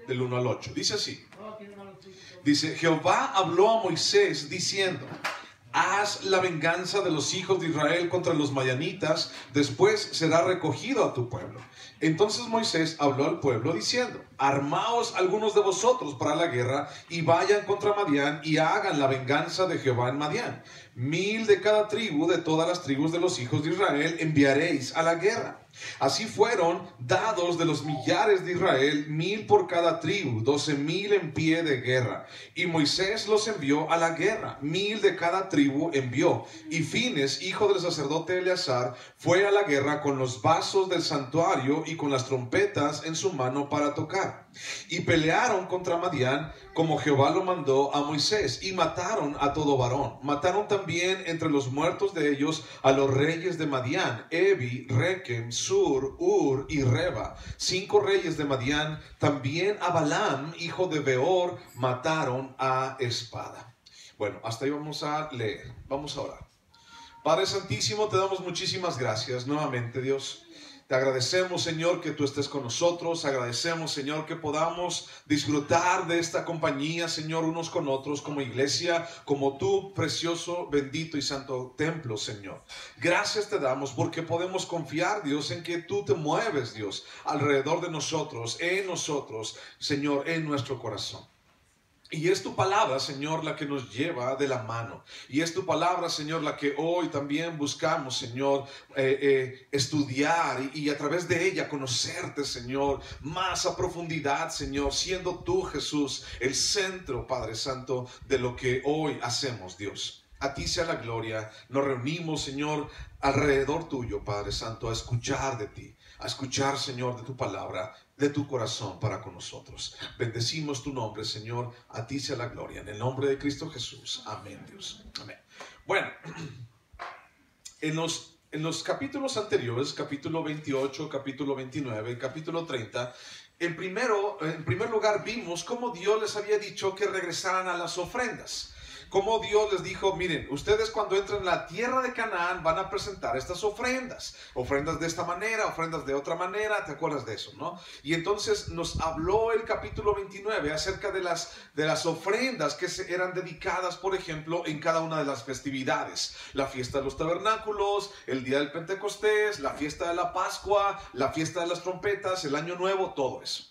del 1 al 8. Dice así. Dice, Jehová habló a Moisés diciendo, haz la venganza de los hijos de Israel contra los madianitas, después será recogido a tu pueblo. Entonces Moisés habló al pueblo diciendo, armaos algunos de vosotros para la guerra y vayan contra Madián y hagan la venganza de Jehová en Madián. 1000 de cada tribu, de todas las tribus de los hijos de Israel, enviaréis a la guerra. Así fueron dados de los millares de Israel 1000 por cada tribu, 12,000 en pie de guerra. Y Moisés los envió a la guerra, 1000 de cada tribu envió. Y Fines, hijo del sacerdote Eleazar, fue a la guerra con los vasos del santuario y con las trompetas en su mano para tocar. Y pelearon contra Madián como Jehová lo mandó a Moisés, y mataron a todo varón. Mataron también entre los muertos de ellos a los reyes de Madián, Evi, Rekem, Sur, Ur y Reba, 5 reyes de Madián. También a Balaam, hijo de Beor, mataron a espada. Bueno, hasta ahí vamos a leer. Vamos a orar. Padre Santísimo, te damos muchísimas gracias nuevamente, Dios. Te agradecemos, Señor, que tú estés con nosotros. Agradecemos, Señor, que podamos disfrutar de esta compañía, Señor, unos con otros como iglesia, como tu precioso, bendito y santo templo, Señor. Gracias te damos porque podemos confiar, Dios, en que tú te mueves, Dios, alrededor de nosotros, Señor, en nuestro corazón. Y es tu palabra, Señor, la que nos lleva de la mano. Y es tu palabra, Señor, la que hoy también buscamos, Señor, estudiar y a través de ella conocerte, Señor, más a profundidad, Señor, siendo tú, Jesús, el centro, Padre Santo, de lo que hoy hacemos, Dios. A ti sea la gloria. Nos reunimos, Señor, alrededor tuyo, Padre Santo, a escuchar de ti, a escuchar, Señor, de tu palabra, de tu corazón para con nosotros. Bendecimos tu nombre, Señor. A ti sea la gloria. En el nombre de Cristo Jesús. Amén, Dios. Amén. Bueno, en los capítulos anteriores, capítulo 28, capítulo 29, capítulo 30, en primer lugar vimos cómo Dios les había dicho que regresaran a las ofrendas. Como Dios les dijo, miren, ustedes cuando entren en la tierra de Canaán van a presentar estas ofrendas. Ofrendas de esta manera, ofrendas de otra manera, ¿te acuerdas de eso, no? Y entonces nos habló el capítulo 29 acerca de las ofrendas que eran dedicadas, por ejemplo, en cada una de las festividades. La fiesta de los tabernáculos, el día del Pentecostés, la fiesta de la Pascua, la fiesta de las trompetas, el Año Nuevo, todo eso.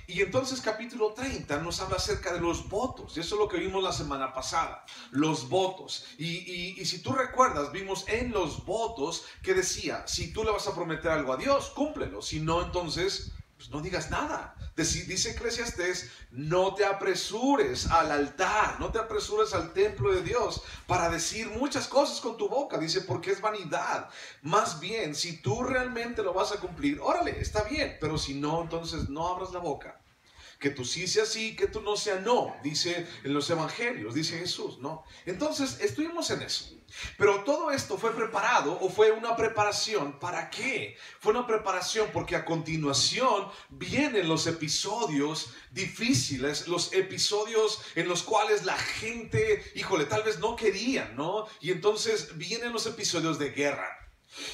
Y entonces capítulo 30 nos habla acerca de los votos. Y eso es lo que vimos la semana pasada. Los votos. Y si tú recuerdas, vimos en los votos que decía, si tú le vas a prometer algo a Dios, cúmplelo. Si no, entonces, pues no digas nada. Dice Eclesiastés, no te apresures al altar, no te apresures al templo de Dios para decir muchas cosas con tu boca. Dice, porque es vanidad. Más bien, si tú realmente lo vas a cumplir, órale, está bien. Pero si no, entonces no abras la boca. Que tú sí sea sí, que tú no sea no, dice en los evangelios, dice Jesús, ¿no? Entonces, estuvimos en eso. Pero todo esto fue preparado o fue una preparación. ¿Para qué? Fue una preparación porque a continuación vienen los episodios difíciles, los episodios en los cuales la gente, híjole, tal vez no querían, ¿no? Y entonces vienen los episodios de guerra.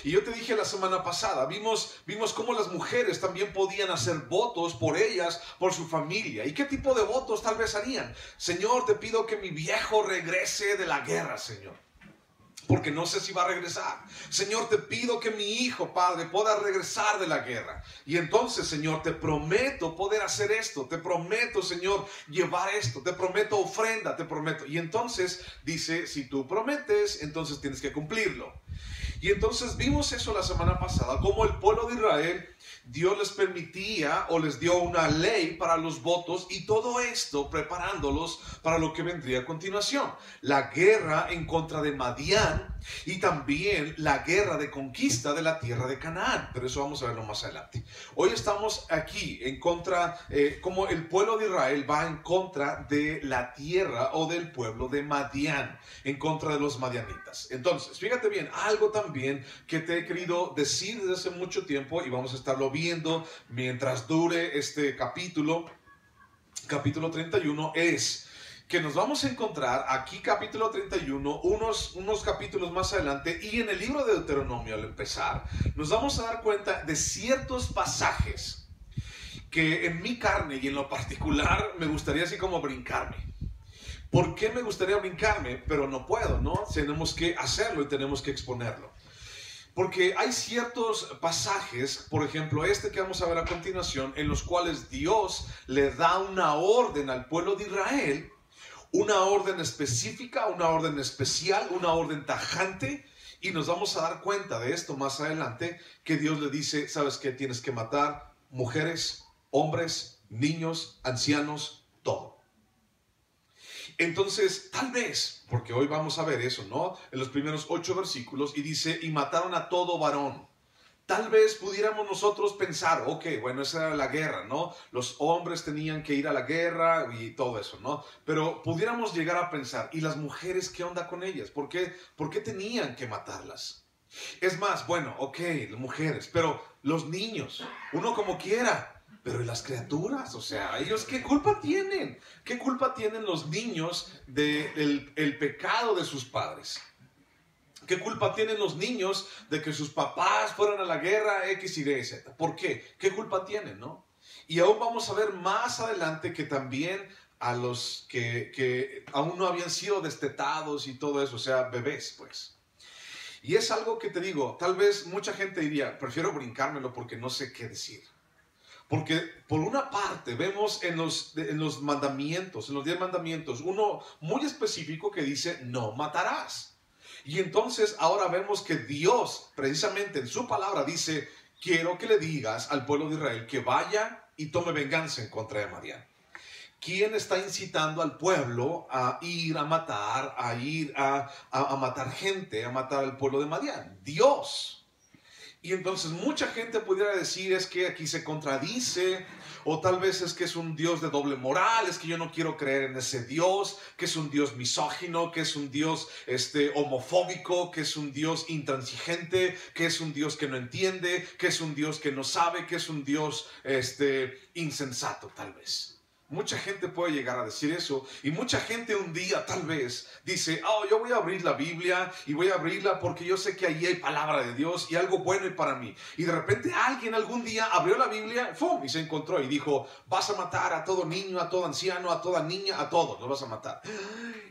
Y yo te dije la semana pasada, vimos cómo las mujeres también podían hacer votos por ellas, por su familia. ¿Y qué tipo de votos tal vez harían? Señor, te pido que mi viejo regrese de la guerra, Señor, porque no sé si va a regresar. Señor, te pido que mi hijo, Padre, pueda regresar de la guerra. Y entonces, Señor, te prometo poder hacer esto. Te prometo, Señor, llevar esto. Te prometo ofrenda, te prometo. Y entonces dice, si tú prometes, entonces tienes que cumplirlo. Y entonces vimos eso la semana pasada, como el pueblo de Israel, Dios les permitía o les dio una ley para los votos y todo esto preparándolos para lo que vendría a continuación. La guerra en contra de Madián y también la guerra de conquista de la tierra de Canaán. Pero eso vamos a verlo más adelante. Hoy estamos aquí en contra, como el pueblo de Israel va en contra de la tierra o del pueblo de Madián, en contra de los madianitas. Entonces, fíjate bien, algo también que te he querido decir desde hace mucho tiempo y vamos a estarlo viendo mientras dure este capítulo 31, es que nos vamos a encontrar aquí capítulo 31, unos capítulos más adelante, y en el libro de Deuteronomio al empezar, nos vamos a dar cuenta de ciertos pasajes que en mi carne y en lo particular me gustaría así como brincarme. ¿Por qué me gustaría brincarme? Pero no puedo, ¿no? Tenemos que hacerlo y tenemos que exponerlo. Porque hay ciertos pasajes, por ejemplo este que vamos a ver a continuación, en los cuales Dios le da una orden al pueblo de Israel, una orden específica, una orden especial, una orden tajante, y nos vamos a dar cuenta de esto más adelante, que Dios le dice, ¿sabes qué? Tienes que matar mujeres, hombres, niños, ancianos, todo. Entonces, tal vez, porque hoy vamos a ver eso, ¿no? En los primeros 8 versículos, y dice, y mataron a todo varón. Tal vez pudiéramos nosotros pensar, ok, bueno, esa era la guerra, ¿no? Los hombres tenían que ir a la guerra y todo eso, ¿no? Pero pudiéramos llegar a pensar, ¿y las mujeres qué onda con ellas? ¿Por qué tenían que matarlas? Es más, bueno, ok, las mujeres, pero los niños, uno como quiera. Pero ¿y las criaturas? O sea, ¿ellos qué culpa tienen? ¿Qué culpa tienen los niños del pecado de sus padres? ¿Qué culpa tienen los niños de que sus papás fueran a la guerra X, Y, Z? ¿Por qué? ¿Qué culpa tienen, no? Y aún vamos a ver más adelante que también a los que aún no habían sido destetados y todo eso, o sea, bebés, pues. Y es algo que te digo, tal vez mucha gente diría, prefiero brincármelo porque no sé qué decir. Porque por una parte vemos en los mandamientos, en los 10 mandamientos, uno muy específico que dice, no matarás. Y entonces ahora vemos que Dios, precisamente en su palabra, dice, quiero que le digas al pueblo de Israel que vaya y tome venganza en contra de Madián. ¿Quién está incitando al pueblo a ir a matar, a matar gente, a matar al pueblo de Madián? Dios. Y entonces mucha gente pudiera decir es que aquí se contradice, o tal vez es que es un Dios de doble moral, es que yo no quiero creer en ese Dios, que es un Dios misógino, que es un Dios homofóbico, que es un Dios intransigente, que es un Dios que no entiende, que es un Dios que no sabe, que es un Dios insensato tal vez. Mucha gente puede llegar a decir eso, y mucha gente un día tal vez dice, yo voy a abrir la Biblia y voy a abrirla porque yo sé que ahí hay palabra de Dios y algo bueno hay para mí. Y de repente alguien algún día abrió la Biblia ¡fum! Y se encontró y dijo, vas a matar a todo niño, a todo anciano, a toda niña, a todos los vas a matar.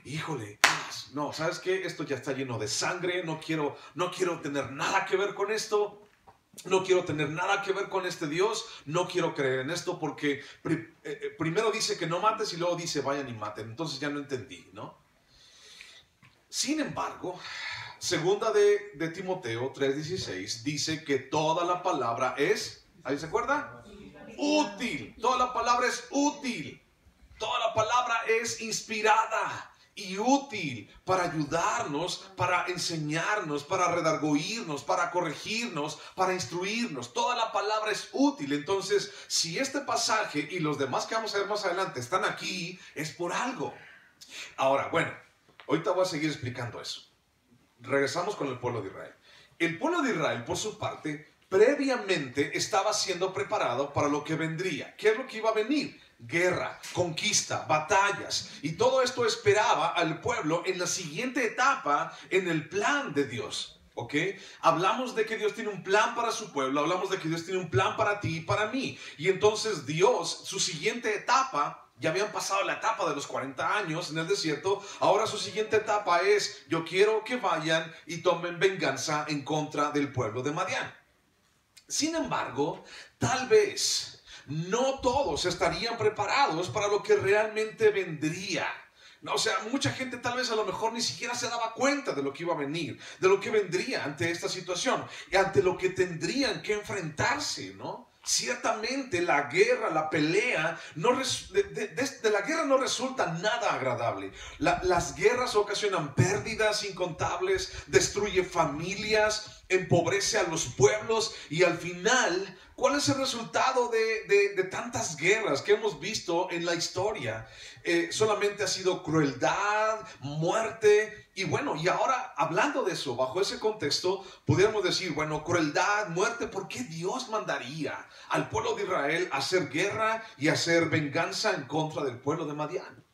Híjole, no, ¿sabes qué? Esto ya está lleno de sangre, no quiero tener nada que ver con esto. No quiero tener nada que ver con este Dios, no quiero creer en esto porque primero dice que no mates y luego dice vayan y maten. Entonces ya no entendí, ¿no? Sin embargo, segunda de Timoteo 3:16 dice que toda la palabra es, ¿ahí se acuerda? Útil. Toda la palabra es útil. Toda la palabra es inspirada y útil para ayudarnos, para enseñarnos, para redarguirnos, para corregirnos, para instruirnos. Toda la palabra es útil. Entonces, si este pasaje y los demás que vamos a ver más adelante están aquí, es por algo. Ahora, bueno, ahorita voy a seguir explicando eso. Regresamos con el pueblo de Israel. El pueblo de Israel, por su parte, previamente estaba siendo preparado para lo que vendría. ¿Qué es lo que iba a venir? Guerra, conquista, batallas, y todo esto esperaba al pueblo en la siguiente etapa en el plan de Dios. ¿Ok? Hablamos de que Dios tiene un plan para su pueblo, hablamos de que Dios tiene un plan para ti y para mí, y entonces Dios, su siguiente etapa, ya habían pasado la etapa de los 40 años en el desierto, ahora su siguiente etapa es, yo quiero que vayan y tomen venganza en contra del pueblo de Madián. Sin embargo, tal vez no todos estarían preparados para lo que realmente vendría. O sea, mucha gente tal vez a lo mejor ni siquiera se daba cuenta de lo que iba a venir, de lo que vendría ante esta situación y ante lo que tendrían que enfrentarse, ¿no? Ciertamente la guerra, la pelea, de la guerra no resulta nada agradable. Las guerras ocasionan pérdidas incontables, destruye familias, empobrece a los pueblos y al final, ¿cuál es el resultado de tantas guerras que hemos visto en la historia? Solamente ha sido crueldad, muerte. Y bueno, y ahora hablando de eso, bajo ese contexto, pudiéramos decir, bueno, crueldad, muerte, ¿por qué Dios mandaría al pueblo de Israel a hacer guerra y a hacer venganza en contra del pueblo de Madián?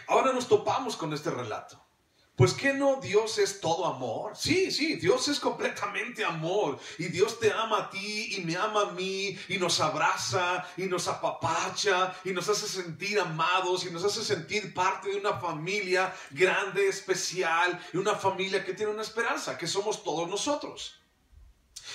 Ahora nos topamos con este relato. Pues ¿qué no? Dios es todo amor. Sí, sí, Dios es completamente amor. Y Dios te ama a ti y me ama a mí y nos abraza y nos apapacha y nos hace sentir amados y nos hace sentir parte de una familia grande, especial, y una familia que tiene una esperanza, que somos todos nosotros.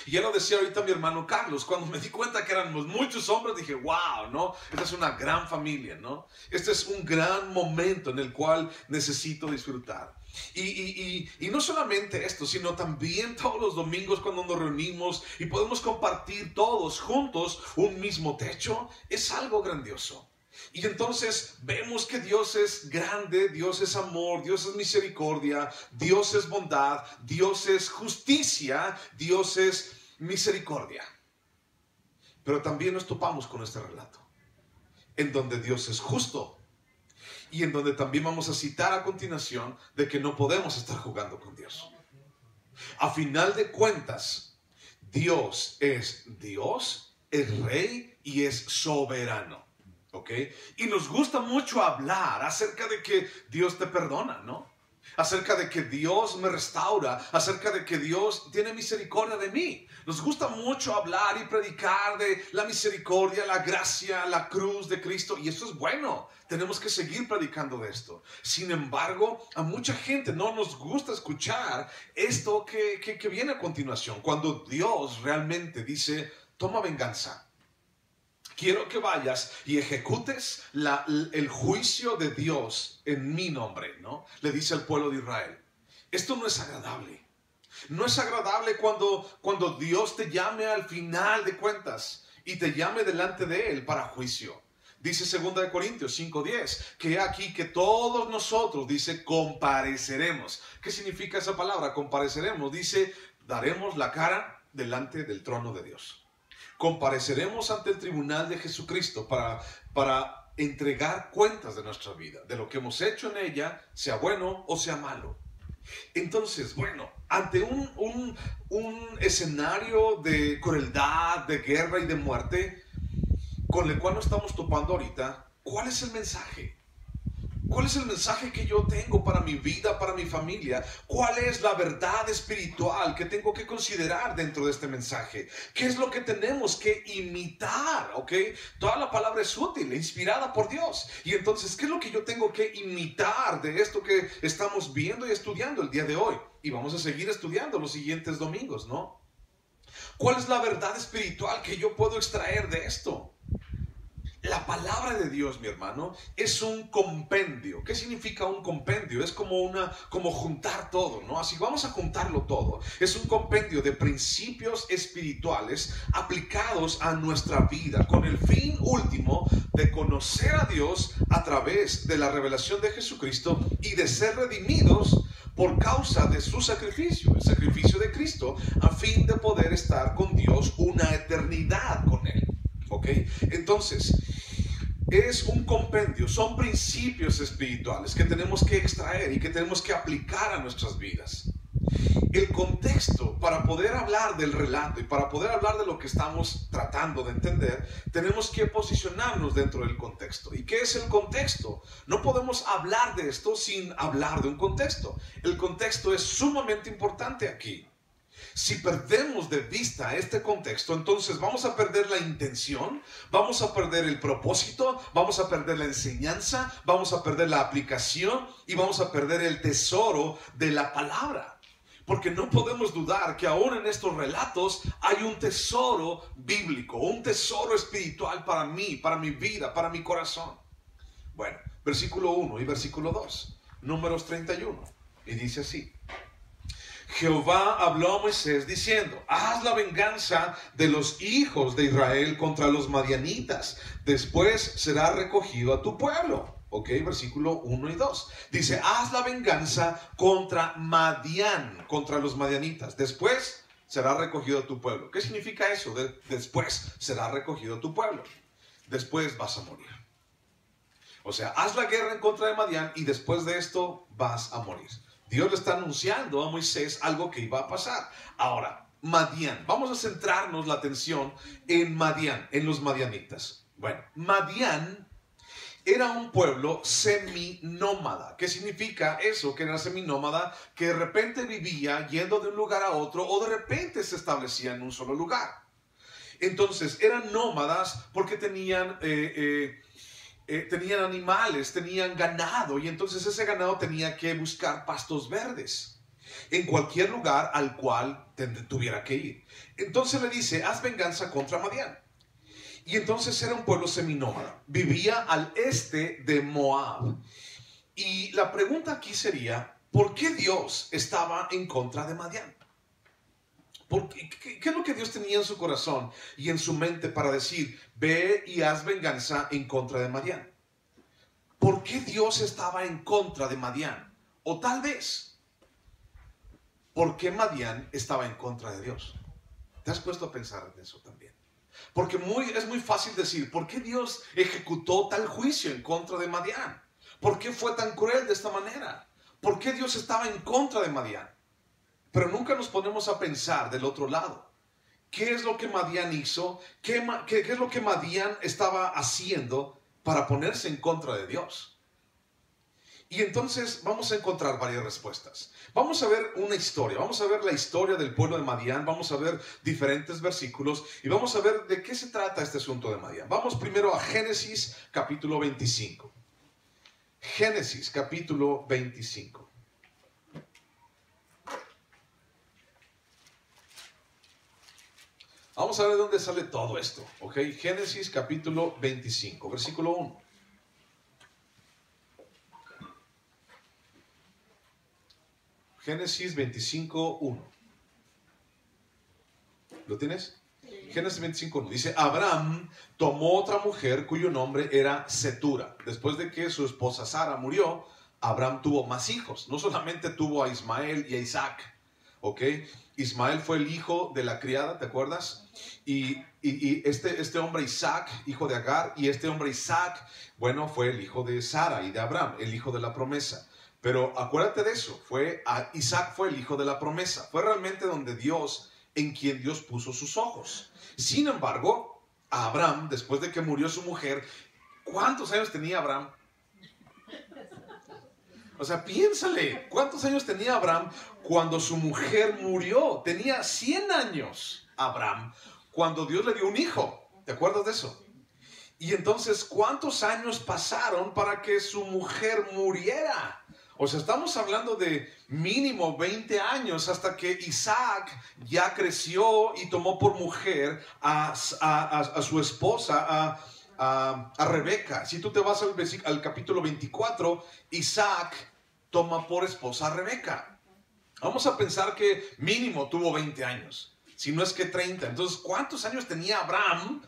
Y ya lo decía ahorita mi hermano Carlos, cuando me di cuenta que éramos muchos hombres, dije, wow, ¿no? Esta es una gran familia, ¿no? Este es un gran momento en el cual necesito disfrutar. Y no solamente esto, sino también todos los domingos cuando nos reunimos y podemos compartir todos juntos un mismo techo, es algo grandioso. Y entonces vemos que Dios es grande, Dios es amor, Dios es misericordia, Dios es bondad, Dios es justicia, Dios es misericordia. Pero también nos topamos con este relato, en donde Dios es justo y en donde también vamos a citar a continuación de que no podemos estar jugando con Dios. A final de cuentas, Dios, es Rey y es soberano. ¿Ok? Y nos gusta mucho hablar acerca de que Dios te perdona, ¿no? Acerca de que Dios me restaura, acerca de que Dios tiene misericordia de mí. Nos gusta mucho hablar y predicar de la misericordia, la gracia, la cruz de Cristo, y eso es bueno. Tenemos que seguir predicando de esto. Sin embargo, a mucha gente no nos gusta escuchar esto que viene a continuación, cuando Dios realmente dice, toma venganza. Quiero que vayas y ejecutes el juicio de Dios en mi nombre, ¿no? Le dice al pueblo de Israel. Esto no es agradable. No es agradable cuando Dios te llame al final de cuentas y te llame delante de Él para juicio. Dice 2 Corintios 5:10, que aquí que todos nosotros, dice, compareceremos. ¿Qué significa esa palabra? Compareceremos. Dice, daremos la cara delante del trono de Dios. Compareceremos ante el tribunal de Jesucristo para entregar cuentas de nuestra vida, de lo que hemos hecho en ella, sea bueno o sea malo. Entonces, bueno, ante un escenario de crueldad, de guerra y de muerte, con el cual nos estamos topando ahorita, ¿cuál es el mensaje? ¿Cuál es el mensaje que yo tengo para mi vida, para mi familia? ¿Cuál es la verdad espiritual que tengo que considerar dentro de este mensaje? ¿Qué es lo que tenemos que imitar? ¿Ok? Toda la palabra es útil, inspirada por Dios. Y entonces, ¿qué es lo que yo tengo que imitar de esto que estamos viendo y estudiando el día de hoy? Y vamos a seguir estudiando los siguientes domingos, ¿no? ¿Cuál es la verdad espiritual que yo puedo extraer de esto? La palabra de Dios, mi hermano, es un compendio. ¿Qué significa un compendio? Es como juntar todo, ¿no? Así vamos a juntarlo todo. Es un compendio de principios espirituales aplicados a nuestra vida, con el fin último de conocer a Dios a través de la revelación de Jesucristo y de ser redimidos por causa de su sacrificio, el sacrificio de Cristo, a fin de poder estar con Dios una eternidad con Él. ¿Ok? Entonces, es un compendio, son principios espirituales que tenemos que extraer y que tenemos que aplicar a nuestras vidas. El contexto, para poder hablar del relato y para poder hablar de lo que estamos tratando de entender, tenemos que posicionarnos dentro del contexto. ¿Y qué es el contexto? No podemos hablar de esto sin hablar de un contexto. El contexto es sumamente importante aquí. Si perdemos de vista este contexto, entonces vamos a perder la intención, vamos a perder el propósito, vamos a perder la enseñanza, vamos a perder la aplicación y vamos a perder el tesoro de la palabra. Porque no podemos dudar que aún en estos relatos hay un tesoro bíblico, un tesoro espiritual para mí, para mi vida, para mi corazón. Bueno, versículo 1 y versículo 2, Números 31, y dice así. Jehová habló a Moisés diciendo, haz la venganza de los hijos de Israel contra los madianitas, después será recogido a tu pueblo. Ok, versículo 1 y 2. Dice, haz la venganza contra Madián, contra los madianitas, después será recogido a tu pueblo. ¿Qué significa eso? Después será recogido a tu pueblo. Después vas a morir. O sea, haz la guerra en contra de Madián y después de esto vas a morir. Dios le está anunciando a Moisés algo que iba a pasar. Ahora, Madián. Vamos a centrarnos la atención en Madián, en los madianitas. Bueno, Madián era un pueblo seminómada. ¿Qué significa eso? Que era seminómada, que de repente vivía yendo de un lugar a otro o de repente se establecía en un solo lugar. Entonces eran nómadas porque tenían animales, tenían ganado, y entonces ese ganado tenía que buscar pastos verdes en cualquier lugar al cual tuviera que ir. Entonces le dice, haz venganza contra Madián. Y entonces era un pueblo seminómada, vivía al este de Moab. Y la pregunta aquí sería, ¿por qué Dios estaba en contra de Madián? ¿Qué es lo que Dios tenía en su corazón y en su mente para decir, ve y haz venganza en contra de Madián? ¿Por qué Dios estaba en contra de Madián? O tal vez, ¿por qué Madián estaba en contra de Dios? ¿Te has puesto a pensar en eso también? Porque es muy fácil decir, ¿por qué Dios ejecutó tal juicio en contra de Madián? ¿Por qué fue tan cruel de esta manera? ¿Por qué Dios estaba en contra de Madián? Pero nunca nos ponemos a pensar del otro lado. ¿Qué es lo que Madián hizo? ¿Qué es lo que Madián estaba haciendo para ponerse en contra de Dios? Y entonces vamos a encontrar varias respuestas. Vamos a ver una historia, vamos a ver la historia del pueblo de Madián, vamos a ver diferentes versículos y vamos a ver de qué se trata este asunto de Madián. Vamos primero a Génesis capítulo 25. Génesis capítulo 25. Vamos a ver de dónde sale todo esto, ¿ok? Génesis capítulo 25, versículo 1. Génesis 25, 1. ¿Lo tienes? Sí. Génesis 25, 1. Dice, Abraham tomó otra mujer cuyo nombre era Setura. Después de que su esposa Sara murió, Abraham tuvo más hijos. No solamente tuvo a Ismael y a Isaac, ¿ok? Ismael fue el hijo de la criada, ¿te acuerdas? Y este hombre Isaac, hijo de Agar, y este hombre Isaac, bueno, fue el hijo de Sara y de Abraham, el hijo de la promesa. Pero acuérdate de eso, Isaac fue el hijo de la promesa, fue realmente en quien Dios puso sus ojos. Sin embargo, a Abraham, después de que murió su mujer, ¿cuántos años tenía Abraham? O sea, piénsale, ¿cuántos años tenía Abraham cuando su mujer murió? Tenía 100 años Abraham cuando Dios le dio un hijo. ¿Te acuerdas de eso? Y entonces, ¿cuántos años pasaron para que su mujer muriera? O sea, estamos hablando de mínimo 20 años hasta que Isaac ya creció y tomó por mujer a su esposa, a Rebeca. Si tú te vas al capítulo 24, Isaac toma por esposa a Rebeca. Vamos a pensar que mínimo tuvo 20 años, si no es que 30. Entonces, ¿cuántos años tenía Abraham?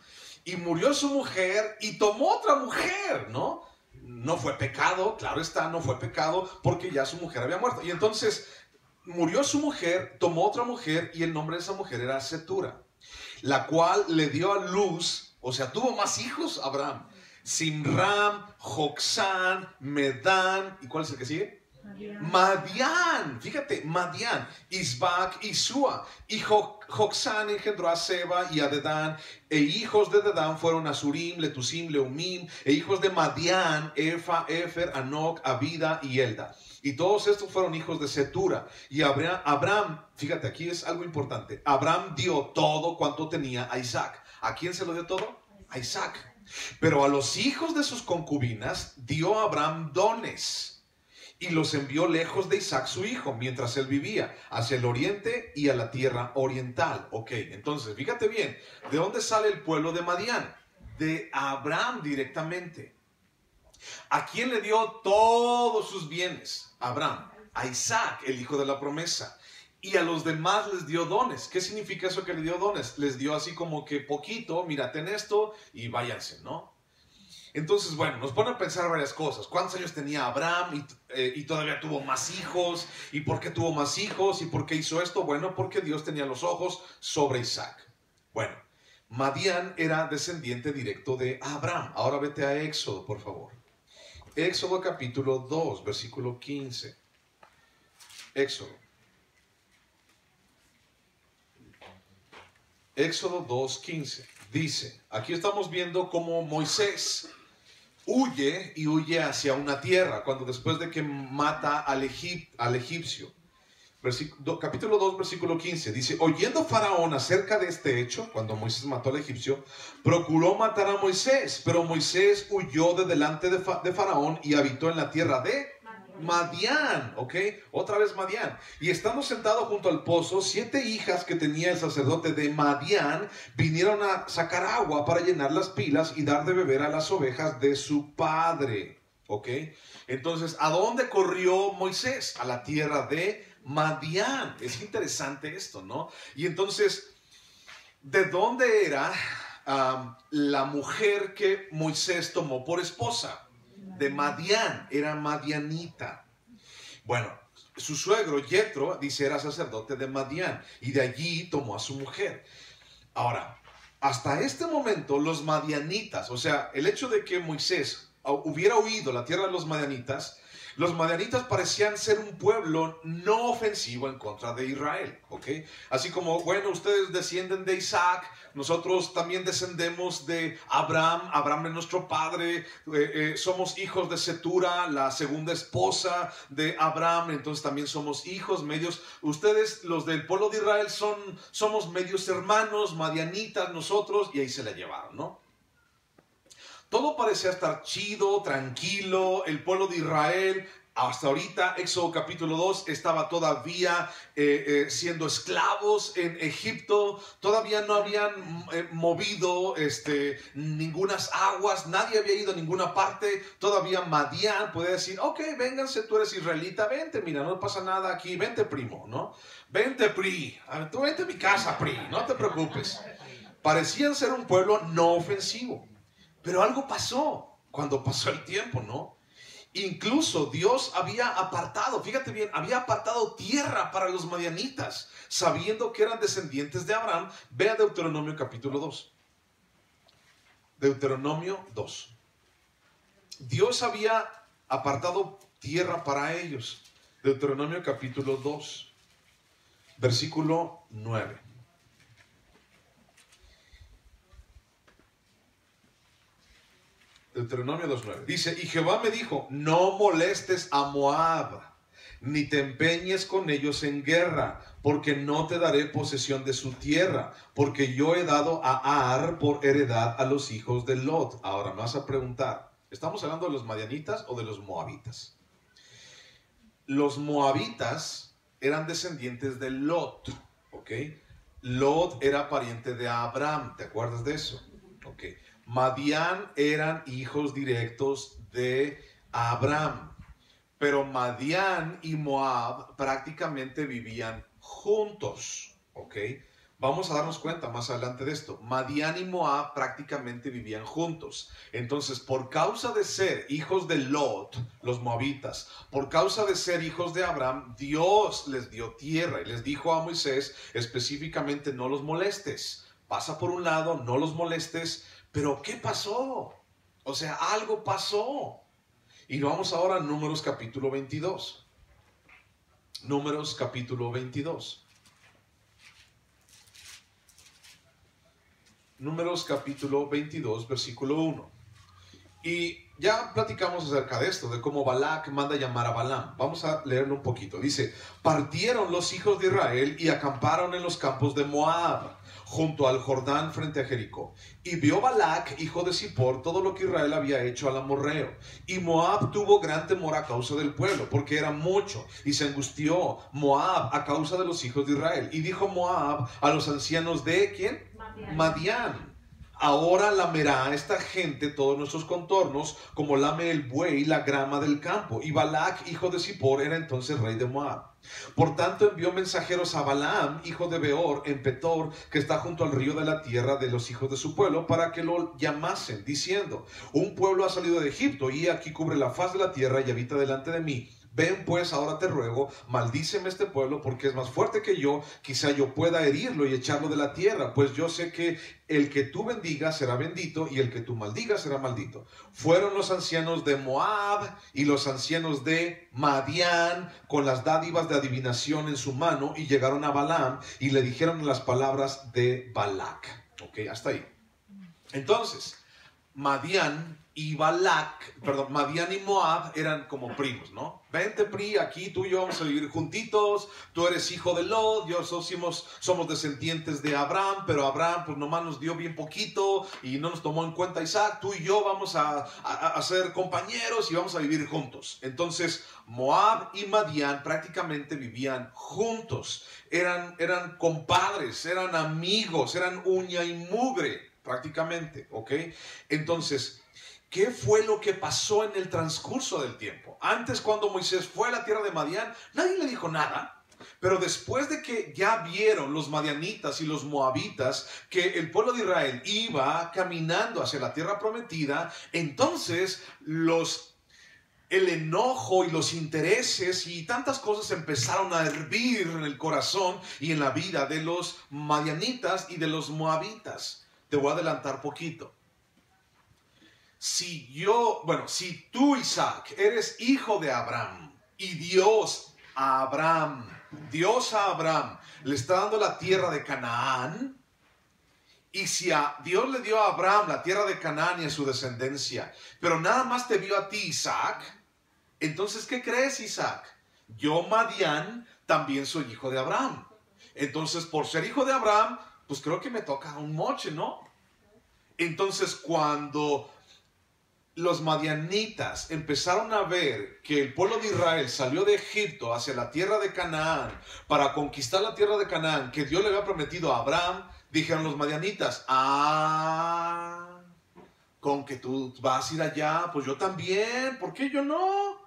Y murió su mujer y tomó otra mujer, ¿no? No fue pecado, claro está, no fue pecado porque ya su mujer había muerto. Y entonces murió su mujer, tomó otra mujer y el nombre de esa mujer era Setura, la cual le dio a luz, o sea, tuvo más hijos Abraham. Simram, Joksán, Medán, ¿y cuál es el que sigue? Madián, fíjate, Madián, Isbac y Sua. Y Joksán engendró a Seba y a Dedán, e hijos de Dedán fueron Asurim, Letusim, Leumim, e hijos de Madián, Efa, Efer, Anoc, Abida y Elda. Y todos estos fueron hijos de Setura. Y Abraham, fíjate, aquí es algo importante. Abraham dio todo cuanto tenía a Isaac. ¿A quién se lo dio todo? A Isaac. Pero a los hijos de sus concubinas dio Abraham dones y los envió lejos de Isaac su hijo, mientras él vivía, hacia el oriente y a la tierra oriental. Ok, entonces, fíjate bien, ¿de dónde sale el pueblo de Madián? De Abraham directamente. ¿A quién le dio todos sus bienes? Abraham. A Isaac, el hijo de la promesa. Y a los demás les dio dones. ¿Qué significa eso que le dio dones? Les dio así como que poquito, mírate en esto y váyanse, ¿no? Entonces, bueno, nos pone a pensar varias cosas. ¿Cuántos años tenía Abraham y todavía tuvo más hijos? ¿Y por qué tuvo más hijos? ¿Y por qué hizo esto? Bueno, porque Dios tenía los ojos sobre Isaac. Bueno, Madián era descendiente directo de Abraham. Ahora vete a Éxodo, por favor. Éxodo capítulo 2, versículo 15. Éxodo. Éxodo 2:15. Dice, aquí estamos viendo cómo Moisés huye y huye hacia una tierra, cuando después de que mata al egipcio. Capítulo 2, versículo 15, dice: oyendo Faraón acerca de este hecho, cuando Moisés mató al egipcio, procuró matar a Moisés, pero Moisés huyó de delante de Faraón y habitó en la tierra de Madián, ¿ok? Otra vez Madián. Y estando sentado junto al pozo, 7 hijas que tenía el sacerdote de Madián vinieron a sacar agua para llenar las pilas y dar de beber a las ovejas de su padre, ¿ok? Entonces, ¿a dónde corrió Moisés? A la tierra de Madián. Es interesante esto, ¿no? Y entonces, ¿de dónde era la mujer que Moisés tomó por esposa? De Madián, era madianita. Bueno, su suegro Yetro, dice, era sacerdote de Madián, y de allí tomó a su mujer. Ahora, hasta este momento los madianitas, o sea, el hecho de que Moisés hubiera huido a la tierra de los madianitas parecían ser un pueblo no ofensivo en contra de Israel, ¿ok? Así como, bueno, ustedes descienden de Isaac, nosotros también descendemos de Abraham, Abraham es nuestro padre, somos hijos de Setura, la segunda esposa de Abraham, entonces también somos hijos medios, ustedes los del pueblo de Israel somos medios hermanos, madianitas nosotros, y ahí se la llevaron, ¿no? Todo parecía estar chido, tranquilo, el pueblo de Israel, hasta ahorita, Éxodo capítulo 2, estaba todavía siendo esclavos en Egipto, todavía no habían movido ningunas aguas, nadie había ido a ninguna parte, todavía Madián podía decir, ok, vénganse, tú eres israelita, vente, mira, no pasa nada aquí, vente primo, ¿no? Vente Pri, tú vente a mi casa Pri, no te preocupes. Parecían ser un pueblo no ofensivo. Pero algo pasó cuando pasó el tiempo, ¿no? Incluso Dios había apartado, fíjate bien, había apartado tierra para los madianitas, sabiendo que eran descendientes de Abraham. Ve a Deuteronomio capítulo 2. Deuteronomio 2. Dios había apartado tierra para ellos. Deuteronomio capítulo 2, versículo 9. Deuteronomio 2:9 dice: y Jehová me dijo, no molestes a Moab, ni te empeñes con ellos en guerra, porque no te daré posesión de su tierra, porque yo he dado a Ar por heredad a los hijos de Lot. Ahora me vas a preguntar, ¿estamos hablando de los madianitas o de los moabitas? Los moabitas eran descendientes de Lot, ¿ok? Lot era pariente de Abraham, ¿te acuerdas de eso? Ok. Madián eran hijos directos de Abraham, pero Madián y Moab prácticamente vivían juntos, ¿ok? Vamos a darnos cuenta más adelante de esto. Madián y Moab prácticamente vivían juntos. Entonces, por causa de ser hijos de Lot, los moabitas, por causa de ser hijos de Abraham, Dios les dio tierra y les dijo a Moisés específicamente, no los molestes. Pasa por un lado, no los molestes. Pero ¿qué pasó? O sea, algo pasó. Y vamos ahora a Números capítulo 22. Números capítulo 22. Números capítulo 22, versículo 1. Y ya platicamos acerca de esto, de cómo Balac manda llamar a Balaam. Vamos a leerlo un poquito. Dice, partieron los hijos de Israel y acamparon en los campos de Moab, junto al Jordán frente a Jericó. Y vio Balac, hijo de Zippor, todo lo que Israel había hecho al amorreo. Y Moab tuvo gran temor a causa del pueblo, porque era mucho. Y se angustió Moab a causa de los hijos de Israel. Y dijo Moab a los ancianos de, ¿quién? Madián. Ahora lamerá esta gente todos nuestros contornos, como lame el buey la grama del campo. Y Balac, hijo de Zippor, era entonces rey de Moab. Por tanto envió mensajeros a Balaam, hijo de Beor, en Petor, que está junto al río de la tierra de los hijos de su pueblo, para que lo llamasen, diciendo, un pueblo ha salido de Egipto, y aquí cubre la faz de la tierra y habita delante de mí. Ven pues, ahora te ruego, maldíceme este pueblo, porque es más fuerte que yo, quizá yo pueda herirlo y echarlo de la tierra, pues yo sé que el que tú bendigas será bendito, y el que tú maldigas será maldito. Fueron los ancianos de Moab y los ancianos de Madián con las dádivas de adivinación en su mano, y llegaron a Balaam y le dijeron las palabras de Balac. Ok, hasta ahí. Entonces, Madián y Madián y Moab eran como primos, ¿no? Vente, Pri, aquí tú y yo vamos a vivir juntitos, tú eres hijo de Lot, yo somos descendientes de Abraham, pero Abraham pues nomás nos dio bien poquito y no nos tomó en cuenta Isaac, tú y yo vamos a ser compañeros y vamos a vivir juntos. Entonces Moab y Madián prácticamente vivían juntos, eran compadres, eran amigos, eran uña y mugre prácticamente, ¿ok? Entonces, ¿qué fue lo que pasó en el transcurso del tiempo? Antes, cuando Moisés fue a la tierra de Madián, nadie le dijo nada. Pero después de que ya vieron los madianitas y los moabitas que el pueblo de Israel iba caminando hacia la tierra prometida, entonces el enojo y los intereses y tantas cosas empezaron a hervir en el corazón y en la vida de los madianitas y de los moabitas. Te voy a adelantar poquito. Si tú, Isaac, eres hijo de Abraham y Dios a Abraham le está dando la tierra de Canaán, y si Dios le dio a Abraham la tierra de Canaán y a su descendencia, pero nada más te vio a ti, Isaac, entonces, ¿qué crees, Isaac? Yo, Madián, también soy hijo de Abraham. Entonces, por ser hijo de Abraham, pues creo que me toca un moche, ¿no? Entonces, cuando los madianitas empezaron a ver que el pueblo de Israel salió de Egipto hacia la tierra de Canaán para conquistar la tierra de Canaán que Dios le había prometido a Abraham, dijeron los madianitas, con que tú vas a ir allá, pues yo también, ¿por qué yo no?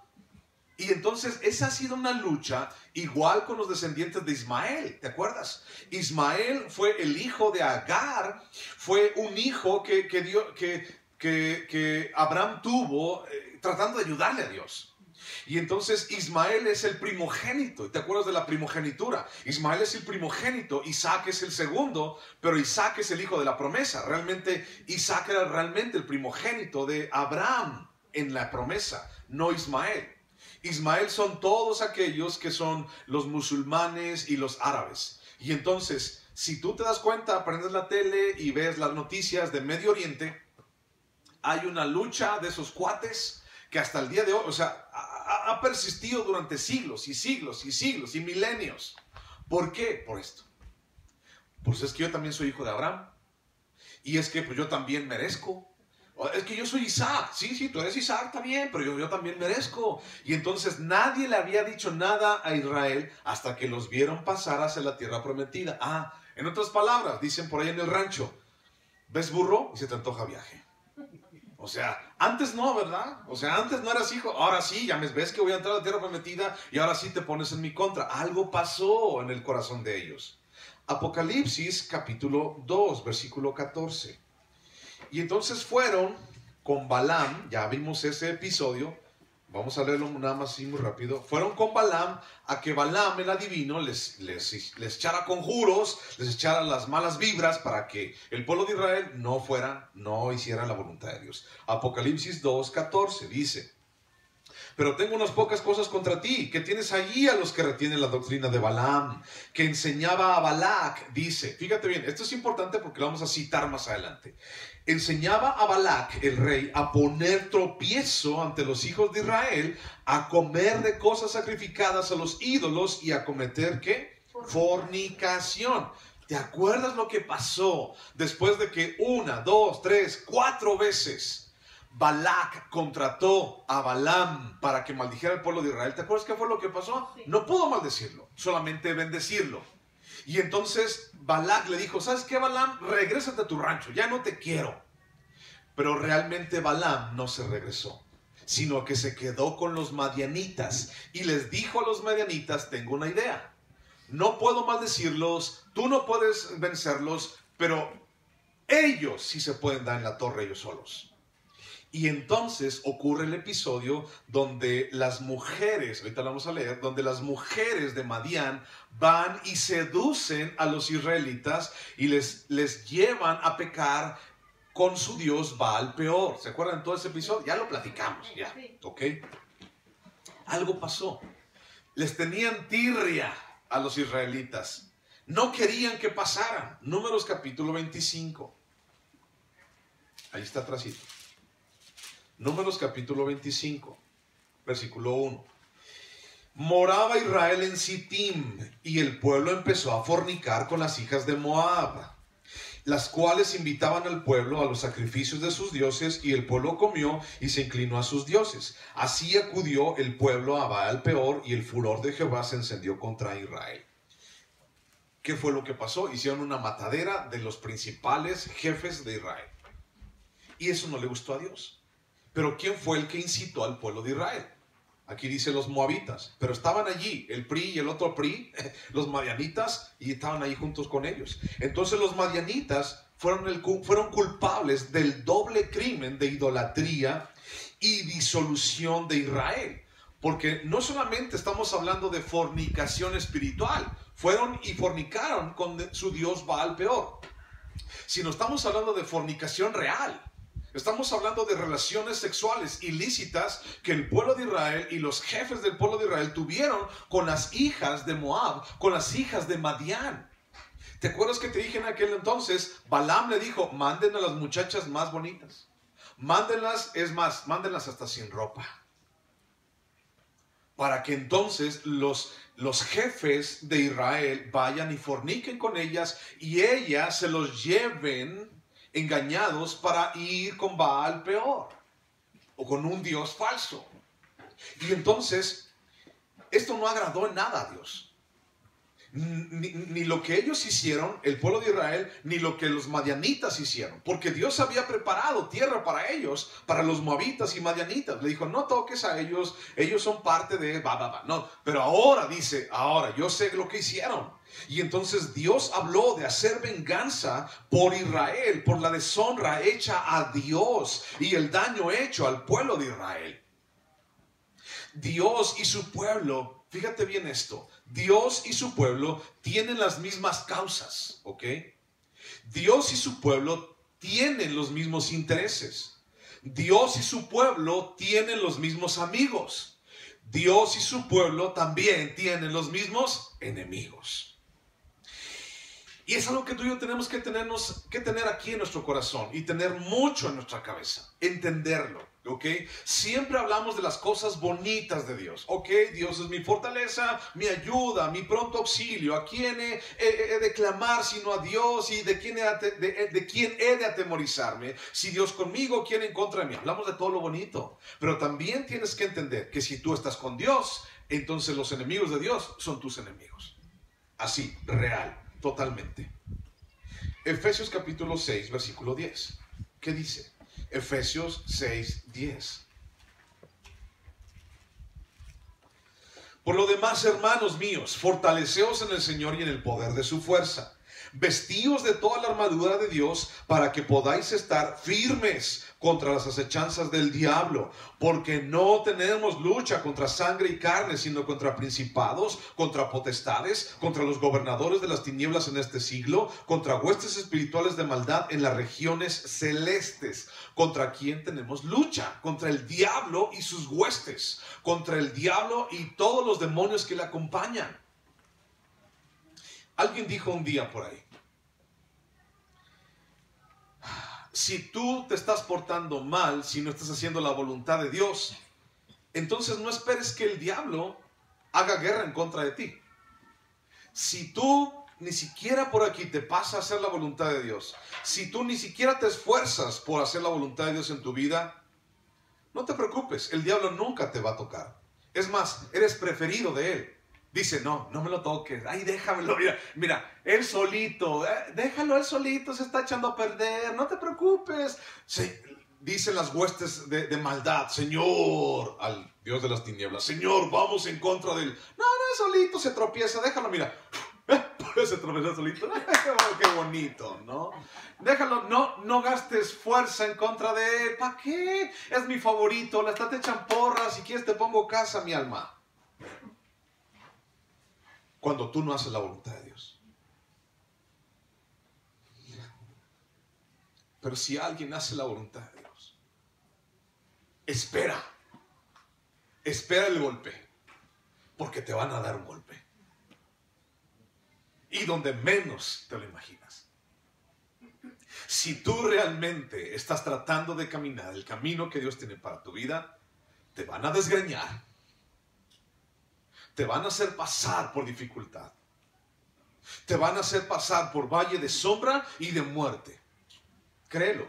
Y entonces esa ha sido una lucha igual con los descendientes de Ismael, ¿te acuerdas? Ismael fue el hijo de Agar, fue un hijo que Abraham tuvo tratando de ayudarle a Dios. Y entonces Ismael es el primogénito. ¿Te acuerdas de la primogenitura? Ismael es el primogénito, Isaac es el segundo, pero Isaac es el hijo de la promesa. Realmente Isaac era realmente el primogénito de Abraham en la promesa, no Ismael. Ismael son todos aquellos que son los musulmanes y los árabes. Y entonces, si tú te das cuenta, prendes la tele y ves las noticias de Medio Oriente, hay una lucha de esos cuates que hasta el día de hoy, o sea, ha persistido durante siglos y siglos y siglos y milenios. ¿Por qué? Por esto. Pues es que yo también soy hijo de Abraham. Y es que pues yo también merezco. Es que yo soy Isaac. Sí, tú eres Isaac también, pero yo también merezco. Y entonces nadie le había dicho nada a Israel hasta que los vieron pasar hacia la tierra prometida. En otras palabras, dicen por ahí en el rancho, ¿ves burro? Y se te antoja viaje. O sea, antes no, ¿verdad? O sea, antes no eras hijo, ahora sí, ya ves que voy a entrar a la tierra prometida y ahora sí te pones en mi contra. Algo pasó en el corazón de ellos. Apocalipsis capítulo 2, versículo 14. Y entonces fueron con Balaam, ya vimos ese episodio, vamos a leerlo nada más así muy rápido. Fueron con Balaam a que Balaam, el adivino, les echara conjuros, les echara las malas vibras para que el pueblo de Israel no hiciera la voluntad de Dios. Apocalipsis 2:14 dice: pero tengo unas pocas cosas contra ti, que tienes allí a los que retienen la doctrina de Balaam, que enseñaba a Balac, dice, fíjate bien, esto es importante porque lo vamos a citar más adelante. Enseñaba a Balac, el rey, a poner tropiezo ante los hijos de Israel, a comer de cosas sacrificadas a los ídolos y a cometer, ¿qué? Fornicación. ¿Te acuerdas lo que pasó después de que 1, 2, 3, 4 veces Balac contrató a Balaam para que maldijera al pueblo de Israel? ¿Te acuerdas qué fue lo que pasó? Sí. No pudo maldecirlo, solamente bendecirlo. Y entonces Balac le dijo, ¿sabes qué, Balaam? Regrésate a tu rancho, ya no te quiero. Pero realmente Balaam no se regresó, sino que se quedó con los madianitas y les dijo a los madianitas, tengo una idea. No puedo maldecirlos, tú no puedes vencerlos, pero ellos sí se pueden dar en la torre ellos solos. Y entonces ocurre el episodio donde las mujeres, ahorita lo vamos a leer, donde las mujeres de Madián van y seducen a los israelitas y les llevan a pecar con su dios Baal Peor. ¿Se acuerdan de todo ese episodio? Ya lo platicamos, ya, ¿ok? Algo pasó. Les tenían tirria a los israelitas. No querían que pasaran. Números capítulo 25. Ahí está atrásito. Números capítulo 25, versículo 1. Moraba Israel en Sittim, y el pueblo empezó a fornicar con las hijas de Moab, las cuales invitaban al pueblo a los sacrificios de sus dioses, y el pueblo comió y se inclinó a sus dioses. Así acudió el pueblo a Baal Peor, y el furor de Jehová se encendió contra Israel. ¿Qué fue lo que pasó? Hicieron una matadera de los principales jefes de Israel. Y eso no le gustó a Dios. Pero ¿quién fue el que incitó al pueblo de Israel? Aquí dice los moabitas, pero estaban allí, el PRI y el otro PRI, los madianitas, y estaban ahí juntos con ellos. Entonces los madianitas fueron culpables del doble crimen de idolatría y disolución de Israel. Porque no solamente estamos hablando de fornicación espiritual, fueron y fornicaron con su dios Baal Peor, sino estamos hablando de fornicación real. Estamos hablando de relaciones sexuales ilícitas que el pueblo de Israel y los jefes del pueblo de Israel tuvieron con las hijas de Moab, con las hijas de Madián. ¿Te acuerdas que te dije en aquel entonces? Balaam le dijo, manden a las muchachas más bonitas. Mándenlas, es más, mándenlas hasta sin ropa. Para que entonces los jefes de Israel vayan y forniquen con ellas y ellas se los lleven engañados para ir con Baal Peor o con un dios falso. Y entonces esto no agradó en nada a Dios. Ni lo que ellos hicieron, el pueblo de Israel, ni lo que los madianitas hicieron, porque Dios había preparado tierra para ellos, para los moabitas y madianitas. Le dijo, no toques a ellos, ellos son parte de no, pero ahora dice, ahora yo sé lo que hicieron. Y entonces Dios habló de hacer venganza por Israel, por la deshonra hecha a Dios y el daño hecho al pueblo de Israel. Dios y su pueblo, fíjate bien esto, Dios y su pueblo tienen las mismas causas, ¿ok? Dios y su pueblo tienen los mismos intereses. Dios y su pueblo tienen los mismos amigos. Dios y su pueblo también tienen los mismos enemigos. Y es algo que tú y yo tenemos que tener aquí en nuestro corazón y tener mucho en nuestra cabeza, entenderlo, ¿ok? Siempre hablamos de las cosas bonitas de Dios, ¿ok? Dios es mi fortaleza, mi ayuda, mi pronto auxilio. ¿A quién he de clamar sino a Dios? ¿Y de quién he de atemorizarme? Si Dios conmigo, ¿quién en contra de mí? Hablamos de todo lo bonito, pero también tienes que entender que si tú estás con Dios, entonces los enemigos de Dios son tus enemigos. Así, real. Totalmente. Efesios capítulo 6, versículo 10. ¿Qué dice? Efesios 6, 10. Por lo demás, hermanos míos, fortaleceos en el Señor y en el poder de su fuerza. Vestíos de toda la armadura de Dios para que podáis estar firmes contra las acechanzas del diablo, porque no tenemos lucha contra sangre y carne, sino contra principados, contra potestades, contra los gobernadores de las tinieblas en este siglo, contra huestes espirituales de maldad en las regiones celestes. ¿Contra quién tenemos lucha? Contra el diablo y sus huestes, contra el diablo y todos los demonios que le acompañan. Alguien dijo un día por ahí, si tú te estás portando mal, si no estás haciendo la voluntad de Dios, entonces no esperes que el diablo haga guerra en contra de ti. Si tú ni siquiera por aquí te pasa a hacer la voluntad de Dios, si tú ni siquiera te esfuerzas por hacer la voluntad de Dios en tu vida, no te preocupes, el diablo nunca te va a tocar. Es más, eres preferido de él. Dice, no me lo toques, ay, déjamelo, mira, él solito, déjalo, él solito se está echando a perder, no te preocupes. Sí, dicen las huestes de maldad, Señor, al Dios de las tinieblas, Señor, vamos en contra de él. No, solito se tropieza, déjalo, mira, se tropieza solito, qué bonito, ¿no? Déjalo, no gastes fuerza en contra de él, ¿para qué? Es mi favorito, la está te echan porras, si quieres te pongo casa, mi alma. Cuando tú no haces la voluntad de Dios. Pero si alguien hace la voluntad de Dios, espera el golpe, porque te van a dar un golpe. Y donde menos te lo imaginas. Si tú realmente estás tratando de caminar el camino que Dios tiene para tu vida, te van a desgreñar. Te van a hacer pasar por dificultad. Te van a hacer pasar por valle de sombra y de muerte. Créelo.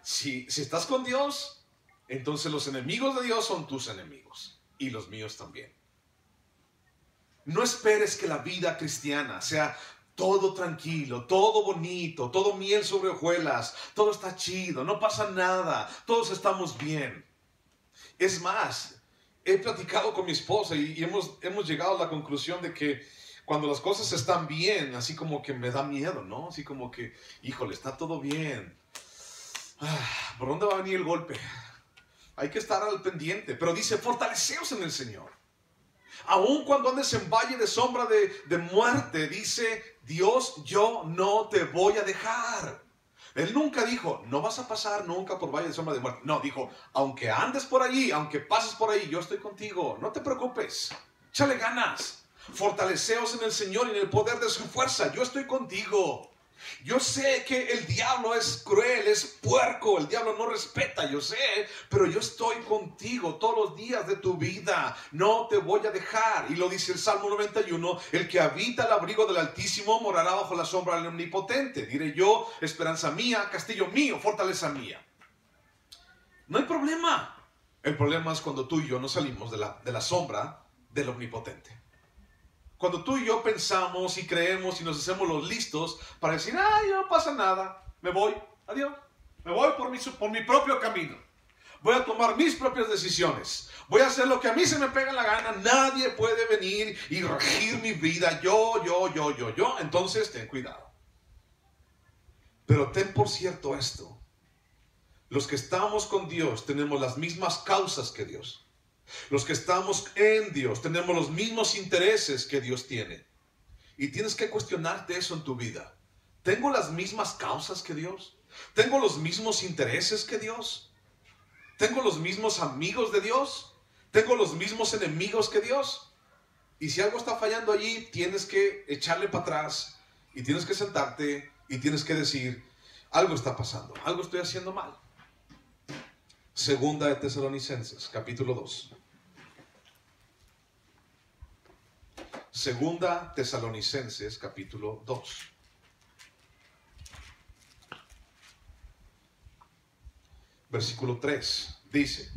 Si estás con Dios, entonces los enemigos de Dios son tus enemigos. Y los míos también. No esperes que la vida cristiana sea todo tranquilo, todo bonito, todo miel sobre hojuelas, todo está chido, no pasa nada, todos estamos bien. Es más, he platicado con mi esposa y hemos llegado a la conclusión de que cuando las cosas están bien, así como que me da miedo, ¿no? Así como que, híjole, está todo bien. ¿Por dónde va a venir el golpe? Hay que estar al pendiente. Pero dice, fortaleceos en el Señor. Aun cuando andes en valle de sombra de muerte, dice Dios, yo no te voy a dejar. Él nunca dijo, no vas a pasar nunca por valle de sombra de muerte. No, dijo, aunque andes por allí, aunque pases por ahí, yo estoy contigo. No te preocupes, échale ganas. Fortaleceos en el Señor y en el poder de su fuerza. Yo estoy contigo. Yo sé que el diablo es cruel, es puerco, el diablo no respeta, yo sé, pero yo estoy contigo todos los días de tu vida, no te voy a dejar. Y lo dice el Salmo 91, el que habita el abrigo del Altísimo morará bajo la sombra del Omnipotente. Diré yo, esperanza mía, castillo mío, fortaleza mía. No hay problema. El problema es cuando tú y yo no salimos de la sombra del Omnipotente. Cuando tú y yo pensamos y creemos y nos hacemos los listos para decir, no pasa nada, me voy, adiós, me voy por mi propio camino. Voy a tomar mis propias decisiones. Voy a hacer lo que a mí se me pega la gana. Nadie puede venir y regir mi vida. Yo. Entonces, ten cuidado. Pero ten por cierto esto. Los que estamos con Dios tenemos las mismas causas que Dios. Los que estamos en Dios tenemos los mismos intereses que Dios tiene. Y tienes que cuestionarte eso en tu vida. ¿Tengo las mismas causas que Dios? ¿Tengo los mismos intereses que Dios? ¿Tengo los mismos amigos de Dios? ¿Tengo los mismos enemigos que Dios? Y si algo está fallando allí, tienes que echarle para atrás y tienes que sentarte y tienes que decir, algo está pasando, algo estoy haciendo mal. Segunda de Tesalonicenses, capítulo 2. Segunda Tesalonicenses, capítulo 2. Versículo 3. Dice.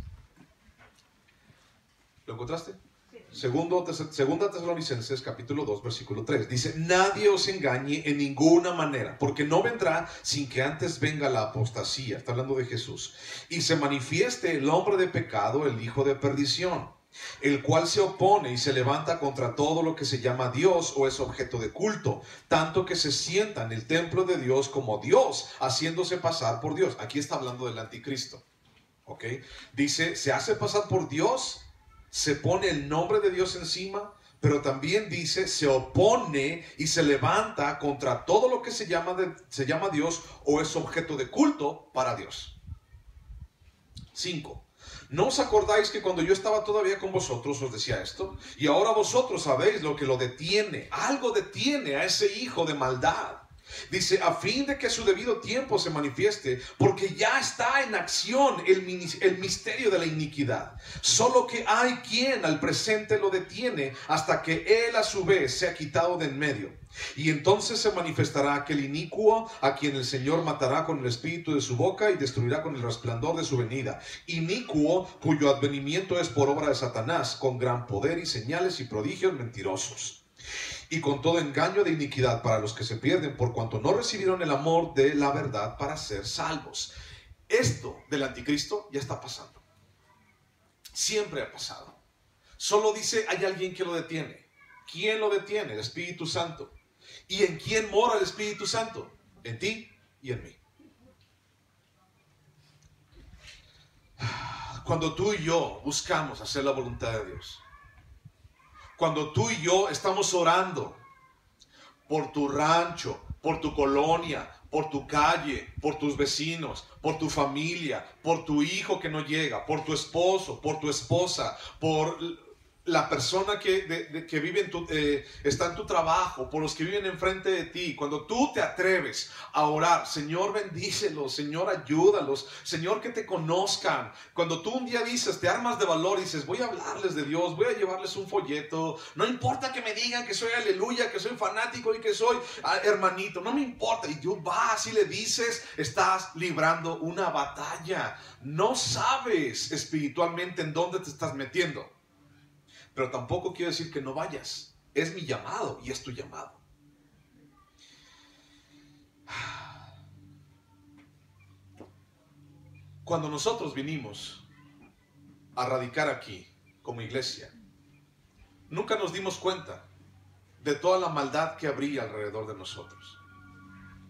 ¿Lo encontraste? Sí. Segunda Tesalonicenses, capítulo 2, versículo 3. Dice, nadie os engañe en ninguna manera, porque no vendrá sin que antes venga la apostasía. Está hablando de Jesús. Y se manifieste el hombre de pecado, el hijo de perdición, el cual se opone y se levanta contra todo lo que se llama Dios o es objeto de culto, tanto que se sienta en el templo de Dios como Dios, haciéndose pasar por Dios. Aquí está hablando del anticristo. ¿Ok? Dice, se hace pasar por Dios, se pone el nombre de Dios encima, pero también dice, se opone y se levanta contra todo lo que se llama Dios o es objeto de culto para Dios. 5. ¿No os acordáis que cuando yo estaba todavía con vosotros os decía esto? Y ahora vosotros sabéis lo que lo detiene. Algo detiene a ese hijo de maldad. Dice, a fin de que a su debido tiempo se manifieste, porque ya está en acción el misterio de la iniquidad. Solo que hay quien al presente lo detiene hasta que él a su vez se ha quitado de en medio. Y entonces se manifestará aquel inicuo a quien el Señor matará con el espíritu de su boca y destruirá con el resplandor de su venida. Inicuo cuyo advenimiento es por obra de Satanás, con gran poder y señales y prodigios mentirosos. Y con todo engaño de iniquidad para los que se pierden, por cuanto no recibieron el amor de la verdad para ser salvos. Esto del anticristo ya está pasando. Siempre ha pasado. Solo dice, hay alguien que lo detiene. ¿Quién lo detiene? El Espíritu Santo. ¿Y en quién mora el Espíritu Santo? En ti y en mí. Cuando tú y yo buscamos hacer la voluntad de Dios, cuando tú y yo estamos orando por tu rancho, por tu colonia, por tu calle, por tus vecinos, por tu familia, por tu hijo que no llega, por tu esposo, por tu esposa, por la persona que vive está en tu trabajo, por los que viven enfrente de ti, cuando tú te atreves a orar, Señor, bendícelos, Señor, ayúdalos, Señor, que te conozcan. Cuando tú un día dices, te armas de valor y dices, voy a hablarles de Dios, voy a llevarles un folleto, no importa que me digan que soy aleluya, que soy fanático y que soy hermanito, no me importa. Y tú vas y le dices, estás librando una batalla. No sabes espiritualmente en dónde te estás metiendo. Pero tampoco quiero decir que no vayas. Es mi llamado y es tu llamado. Cuando nosotros vinimos a radicar aquí como iglesia, nunca nos dimos cuenta de toda la maldad que habría alrededor de nosotros.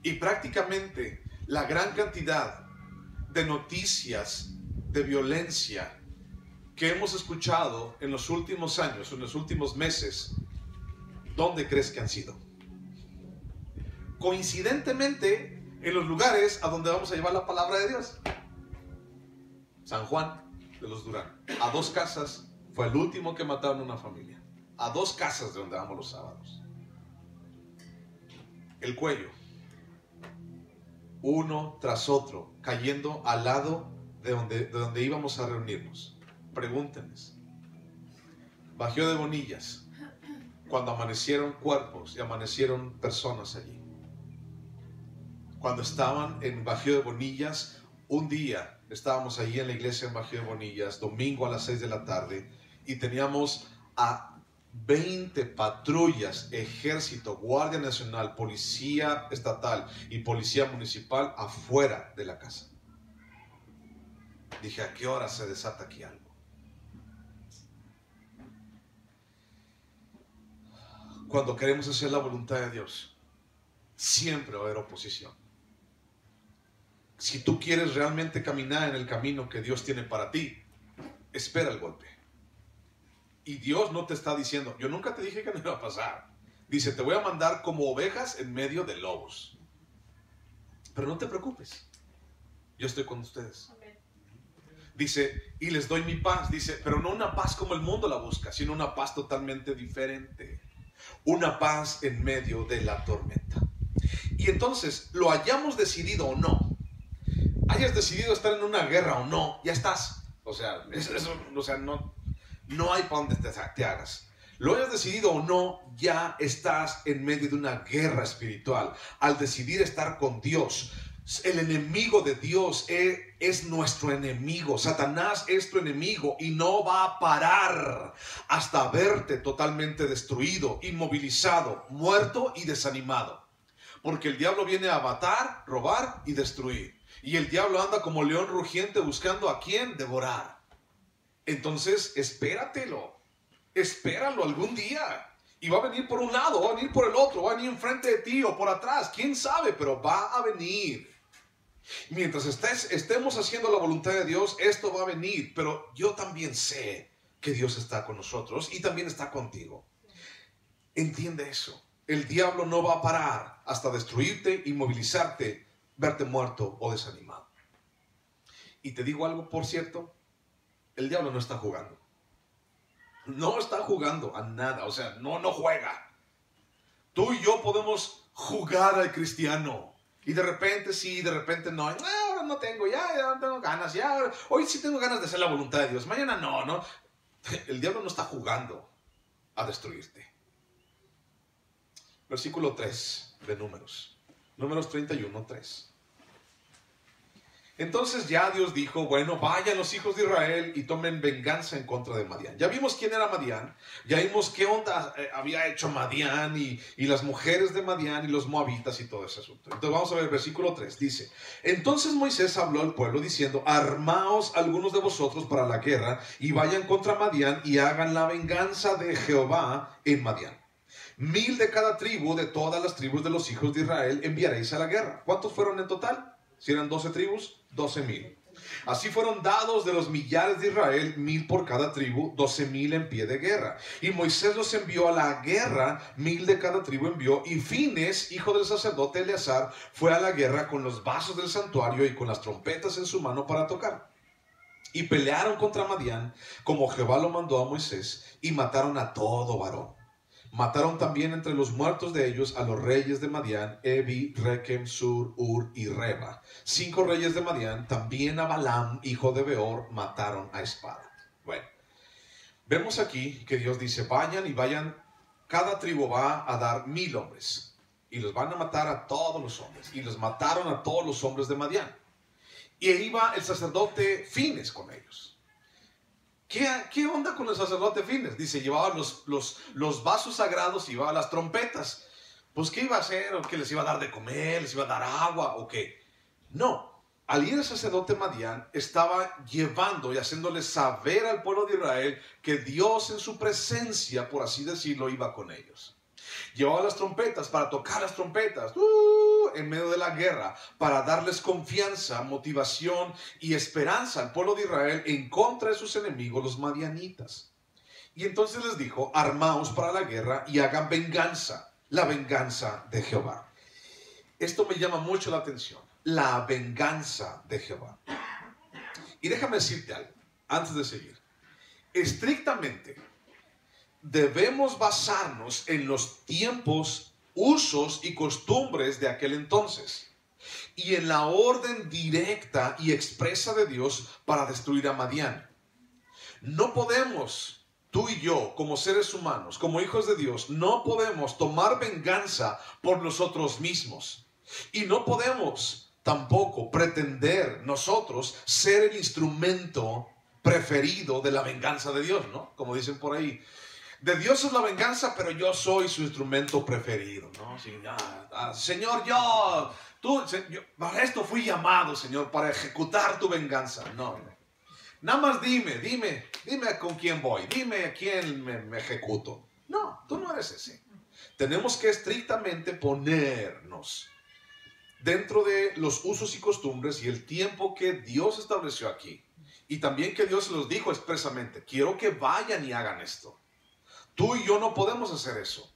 Y prácticamente la gran cantidad de noticias de violencia que hemos escuchado en los últimos años, en los últimos meses, ¿dónde crees que han sido? Coincidentemente, en los lugares a donde vamos a llevar la palabra de Dios. San Juan de los Durán. A 2 casas, fue el último que mataron a una familia. A 2 casas de donde vamos los sábados. El Cuello. Uno tras otro, cayendo al lado de donde íbamos a reunirnos. Pregúntenles. Bajío de Bonillas, cuando amanecieron cuerpos y amanecieron personas allí. Cuando estaban en Bajío de Bonillas, un día estábamos allí en la iglesia en Bajío de Bonillas, domingo a las 6 de la tarde, y teníamos a 20 patrullas, ejército, Guardia Nacional, policía estatal y policía municipal afuera de la casa. Dije, ¿a qué hora se desata aquí algo? Cuando queremos hacer la voluntad de Dios, siempre va a haber oposición. Si tú quieres realmente caminar en el camino que Dios tiene para ti, espera el golpe. Y Dios no te está diciendo, yo nunca te dije que no iba a pasar. Dice, te voy a mandar como ovejas en medio de lobos. Pero no te preocupes, yo estoy con ustedes. Dice, y les doy mi paz. Dice, pero no una paz como el mundo la busca, sino una paz totalmente diferente. Una paz en medio de la tormenta. Y entonces, lo hayamos decidido o no, hayas decidido estar en una guerra o no, ya estás. O sea, no hay para dónde te hagas. Lo hayas decidido o no, ya estás en medio de una guerra espiritual. Al decidir estar con Dios, el enemigo de Dios es nuestro enemigo. Satanás es tu enemigo y no va a parar hasta verte totalmente destruido, inmovilizado, muerto y desanimado. Porque el diablo viene a matar, robar y destruir. Y el diablo anda como león rugiente buscando a quién devorar. Entonces, espéralo algún día. Y va a venir por un lado, va a venir por el otro, va a venir enfrente de ti o por atrás. ¿Quién sabe? Pero va a venir. Mientras estemos haciendo la voluntad de Dios, esto va a venir. Pero yo también sé que Dios está con nosotros y también está contigo. Entiende eso. El diablo no va a parar hasta destruirte, inmovilizarte, verte muerto o desanimado. Y te digo algo, por cierto, el diablo no está jugando. No está jugando a nada, o sea, no juega. Tú y yo podemos jugar al cristiano. Y de repente sí, de repente no. Ahora no tengo, ya no tengo ganas. Hoy sí tengo ganas de hacer la voluntad de Dios. Mañana no. El diablo no está jugando a destruirte. Versículo 3 de Números. Números 31:3. Entonces ya Dios dijo, bueno, vayan los hijos de Israel y tomen venganza en contra de Madián. Ya vimos quién era Madián, ya vimos qué onda había hecho Madián y las mujeres de Madián y los moabitas y todo ese asunto. Entonces vamos a ver el versículo 3, dice, entonces Moisés habló al pueblo diciendo, armaos algunos de vosotros para la guerra y vayan contra Madián y hagan la venganza de Jehová en Madián. 1000 de cada tribu, de todas las tribus de los hijos de Israel, enviaréis a la guerra. ¿Cuántos fueron en total? Si eran 12 tribus, 12,000. Así fueron dados de los millares de Israel, 1000 por cada tribu, 12,000 en pie de guerra. Y Moisés los envió a la guerra, 1000 de cada tribu envió. Y Fines, hijo del sacerdote Eleazar, fue a la guerra con los vasos del santuario y con las trompetas en su mano para tocar. Y pelearon contra Madián, como Jehová lo mandó a Moisés, y mataron a todo varón. Mataron también entre los muertos de ellos a los reyes de Madián, Evi, Rekem, Sur, Ur y Reba. 5 reyes de Madián, también a Balaam, hijo de Beor, mataron a espada. Bueno, vemos aquí que Dios dice, vayan, cada tribu va a dar 1000 hombres. Y los van a matar a todos los hombres. Y los mataron a todos los hombres de Madián. Y iba el sacerdote Fines con ellos. ¿Qué onda con el sacerdote Fines? Dice, llevaba los vasos sagrados y llevaba las trompetas. Pues, ¿qué iba a hacer? ¿O qué les iba a dar de comer? ¿Les iba a dar agua? ¿O qué? No. Al ir el sacerdote Madián, estaba llevando y haciéndole saber al pueblo de Israel que Dios en su presencia, por así decirlo, iba con ellos. Llevaba las trompetas para tocar las trompetas en medio de la guerra, para darles confianza, motivación y esperanza al pueblo de Israel en contra de sus enemigos, los madianitas. Y entonces les dijo, armaos para la guerra y hagan venganza, la venganza de Jehová. Esto me llama mucho la atención, la venganza de Jehová. Y déjame decirte algo, antes de seguir. Estrictamente, debemos basarnos en los tiempos, usos y costumbres de aquel entonces y en la orden directa y expresa de Dios para destruir a Madián. No podemos, tú y yo, como seres humanos, como hijos de Dios, no podemos tomar venganza por nosotros mismos y no podemos tampoco pretender nosotros ser el instrumento preferido de la venganza de Dios, ¿no? Como dicen por ahí. De Dios es la venganza, pero yo soy su instrumento preferido, ¿no? Sí, Señor, yo para esto fui llamado, Señor, para ejecutar tu venganza. No. Nada más dime con quién voy, dime a quién me ejecuto. No, tú no eres ese. Tenemos que estrictamente ponernos dentro de los usos y costumbres y el tiempo que Dios estableció aquí. Y también que Dios se los dijo expresamente, quiero que vayan y hagan esto. Tú y yo no podemos hacer eso.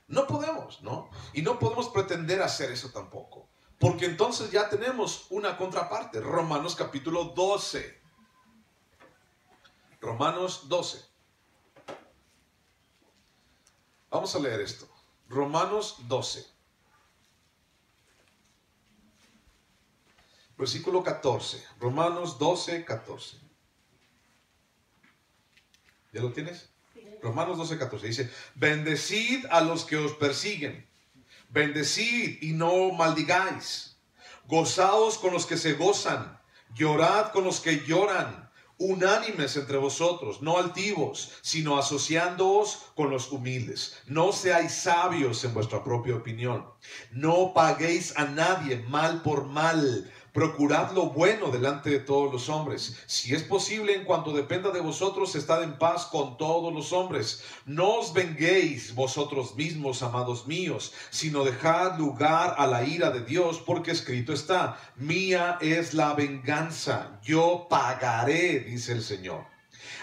No podemos, ¿no? Y no podemos pretender hacer eso tampoco. Porque entonces ya tenemos una contraparte. Romanos capítulo 12. Romanos 12. Vamos a leer esto. Romanos 12. Versículo 14. Romanos 12, 14. ¿Ya lo tienes? Romanos 12, 14 dice, bendecid a los que os persiguen, bendecid y no maldigáis, gozaos con los que se gozan, llorad con los que lloran, unánimes entre vosotros, no altivos, sino asociándoos con los humildes. No seáis sabios en vuestra propia opinión, no paguéis a nadie mal por mal. Procurad lo bueno delante de todos los hombres. Si es posible, en cuanto dependa de vosotros, estad en paz con todos los hombres. No os venguéis vosotros mismos, amados míos, sino dejad lugar a la ira de Dios, porque escrito está, mía es la venganza, yo pagaré, dice el Señor.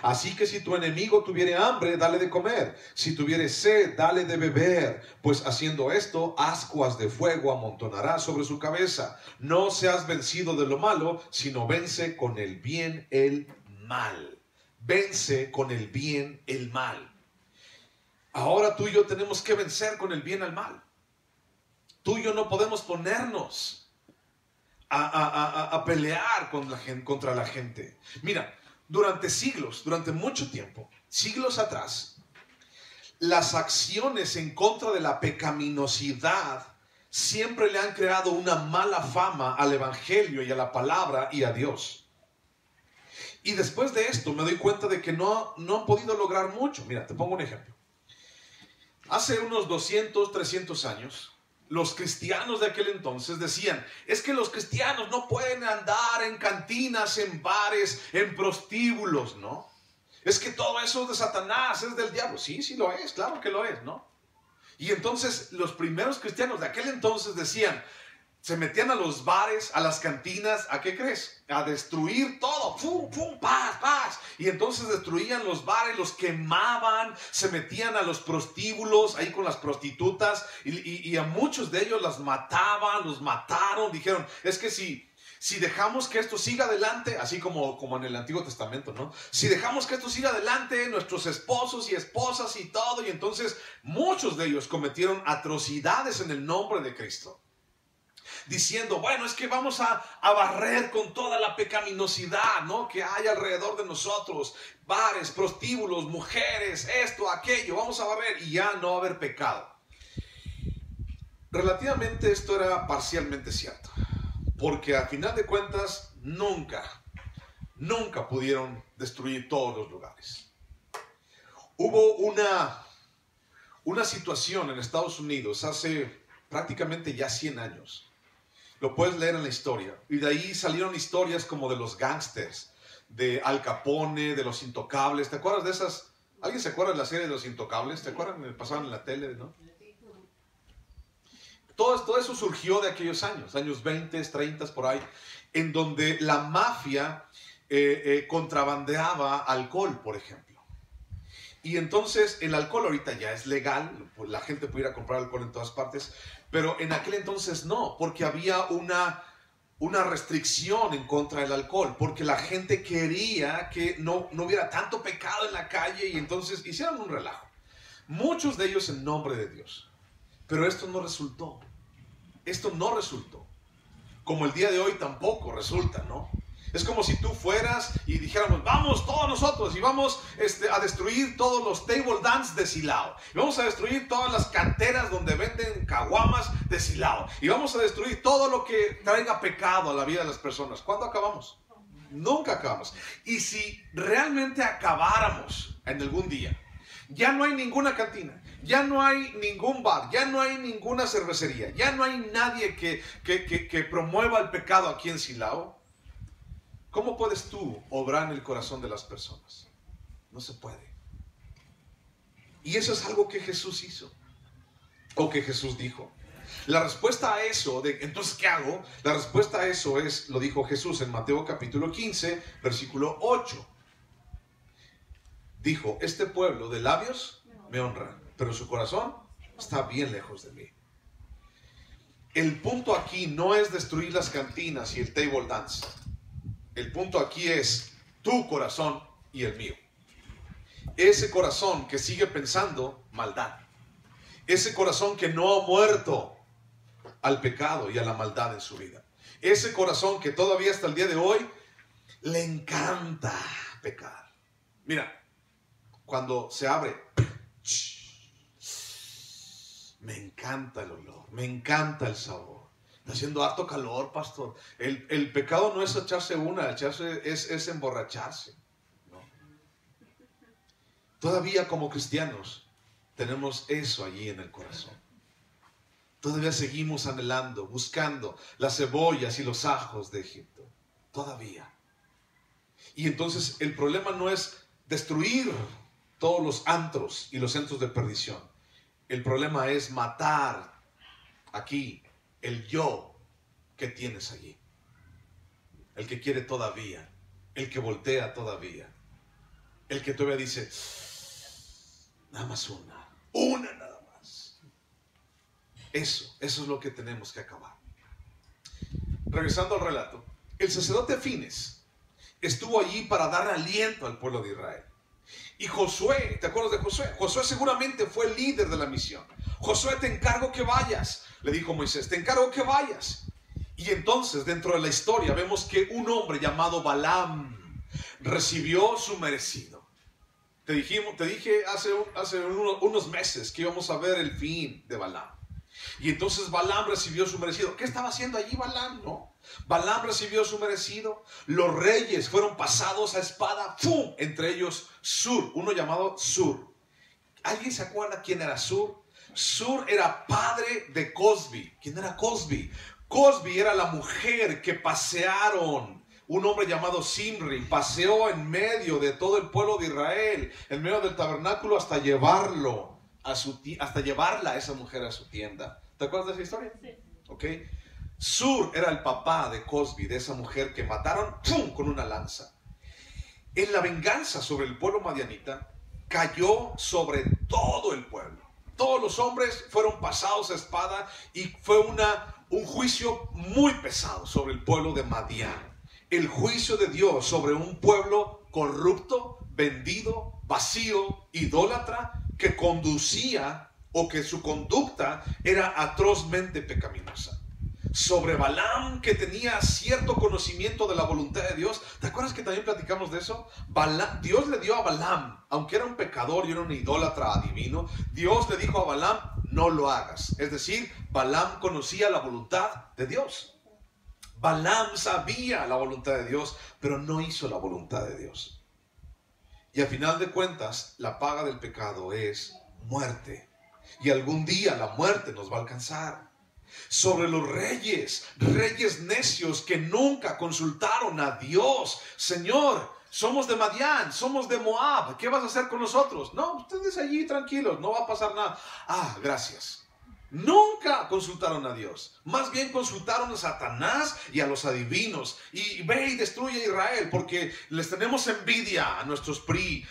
Así que si tu enemigo tuviere hambre, dale de comer. Si tuviere sed, dale de beber. Pues haciendo esto, ascuas de fuego amontonará sobre su cabeza. No seas vencido de lo malo, sino vence con el bien el mal. Vence con el bien el mal. Ahora tú y yo tenemos que vencer con el bien al mal. Tú y yo no podemos ponernos a pelear contra la gente. Mira, durante siglos, durante mucho tiempo, siglos atrás, las acciones en contra de la pecaminosidad siempre le han creado una mala fama al evangelio y a la palabra y a Dios. Y después de esto me doy cuenta de que no han podido lograr mucho. Mira, te pongo un ejemplo. Hace unos 200, 300 años, los cristianos de aquel entonces decían, es que los cristianos no pueden andar en cantinas, en bares, en prostíbulos, ¿no? Es que todo eso es de Satanás, es del diablo. Sí, sí lo es, claro que lo es, ¿no? Y entonces los primeros cristianos de aquel entonces decían, se metían a los bares, a las cantinas, ¿a qué crees? A destruir todo, ¡pum, pum, paz, paz! Y entonces destruían los bares, los quemaban, se metían a los prostíbulos, ahí con las prostitutas, y a muchos de ellos las mataban, los mataron. Dijeron, es que si Si dejamos que esto siga adelante, así como en el Antiguo Testamento, ¿no? Si dejamos que esto siga adelante, nuestros esposos y esposas y todo, y entonces muchos de ellos cometieron atrocidades en el nombre de Cristo. Diciendo, bueno, es que vamos a barrer con toda la pecaminosidad, ¿no?, que hay alrededor de nosotros. Bares, prostíbulos, mujeres, esto, aquello, vamos a barrer y ya no va a haber pecado. Relativamente esto era parcialmente cierto, porque a final de cuentas nunca pudieron destruir todos los lugares. Hubo una situación en Estados Unidos hace prácticamente ya 100 años. Lo puedes leer en la historia. Y de ahí salieron historias como de los gángsters, de Al Capone, de los Intocables. ¿Te acuerdas de esas? ¿Alguien se acuerda de la serie de los Intocables? ¿Te acuerdan? Pasaban en la tele, ¿no? Todo eso surgió de aquellos años 20, 30, por ahí, en donde la mafia contrabandeaba alcohol, por ejemplo. Y entonces el alcohol ahorita ya es legal, la gente puede ir a comprar alcohol en todas partes, pero en aquel entonces no, porque había una restricción en contra del alcohol, porque la gente quería que no hubiera tanto pecado en la calle y entonces hicieron un relajo. Muchos de ellos en nombre de Dios. Pero esto no resultó. Esto no resultó. Como el día de hoy tampoco resulta, ¿no? Es como si tú fueras y dijéramos, vamos todos nosotros y vamos a destruir todos los table dance de Silao. Y vamos a destruir todas las canteras donde venden caguamas de Silao. Y vamos a destruir todo lo que traiga pecado a la vida de las personas. ¿Cuándo acabamos? Nunca acabamos. Y si realmente acabáramos en algún día, ya no hay ninguna cantina, ya no hay ningún bar, ya no hay ninguna cervecería, ya no hay nadie que promueva el pecado aquí en Silao. ¿Cómo puedes tú obrar en el corazón de las personas? No se puede. Y eso es algo que Jesús hizo, o que Jesús dijo. La respuesta a eso, entonces, ¿qué hago? La respuesta a eso lo dijo Jesús en Mateo capítulo 15, versículo 8. Dijo, este pueblo de labios me honra, pero su corazón está bien lejos de mí. El punto aquí no es destruir las cantinas y el table dance. El punto aquí es tu corazón y el mío. Ese corazón que sigue pensando maldad. Ese corazón que no ha muerto al pecado y a la maldad en su vida. Ese corazón que todavía hasta el día de hoy le encanta pecar. Mira, cuando se abre, me encanta el olor, me encanta el sabor. Está haciendo harto calor, pastor. El pecado no es echarse es emborracharse, ¿no? Todavía como cristianos tenemos eso allí en el corazón. Todavía seguimos anhelando, buscando las cebollas y los ajos de Egipto. Todavía. Y entonces el problema no es destruir todos los antros y los centros de perdición. El problema es matar aquí el yo que tienes allí. El que quiere todavía. El que voltea todavía. El que todavía dice, nada más una nada más. Eso es lo que tenemos que acabar. Regresando al relato, el sacerdote Fines estuvo allí para dar aliento al pueblo de Israel. Y Josué, ¿te acuerdas de Josué? Josué seguramente fue el líder de la misión. Josué, te encargo que vayas, le dijo Moisés, te encargo que vayas. Y entonces dentro de la historia vemos que un hombre llamado Balaam recibió su merecido. Te dije hace unos meses que íbamos a ver el fin de Balaam. Y entonces Balaam recibió su merecido. ¿Qué estaba haciendo allí Balaam? No. Balaam recibió su merecido. Los reyes fueron pasados a espada. ¡Fum! Entre ellos Sur, uno llamado Sur. ¿Alguien se acuerda quién era Sur? Sur era padre de Cosbi. ¿Quién era Cosbi? Cosbi era la mujer que pasearon. Un hombre llamado Simri paseó en medio de todo el pueblo de Israel, en medio del tabernáculo, hasta llevarla a esa mujer a su tienda. ¿Te acuerdas de esa historia? Sí. ¿Ok? Sur era el papá de Cosbi, de esa mujer que mataron ¡pum!, con una lanza. En la venganza sobre el pueblo madianita, cayó sobre todo el pueblo. Todos los hombres fueron pasados a espada y fue un juicio muy pesado sobre el pueblo de Madián. El juicio de Dios sobre un pueblo corrupto, vendido, vacío, idólatra, que conducía o que su conducta era atrozmente pecaminosa. Sobre Balaam, que tenía cierto conocimiento de la voluntad de Dios. ¿Te acuerdas que también platicamos de eso? Dios le dio a Balaam, aunque era un pecador y era un idólatra adivino, Dios le dijo a Balaam, no lo hagas. Es decir, Balaam conocía la voluntad de Dios. Balaam sabía la voluntad de Dios, pero no hizo la voluntad de Dios. Y al final de cuentas, la paga del pecado es muerte. Y algún día la muerte nos va a alcanzar. Sobre los reyes necios que nunca consultaron a Dios. Señor, somos de Madián, somos de Moab, ¿qué vas a hacer con nosotros? No, ustedes allí tranquilos, no va a pasar nada. Ah, gracias. Nunca consultaron a Dios. Más bien consultaron a Satanás y a los adivinos. Y ve y destruye a Israel porque les tenemos envidia a nuestros PRI.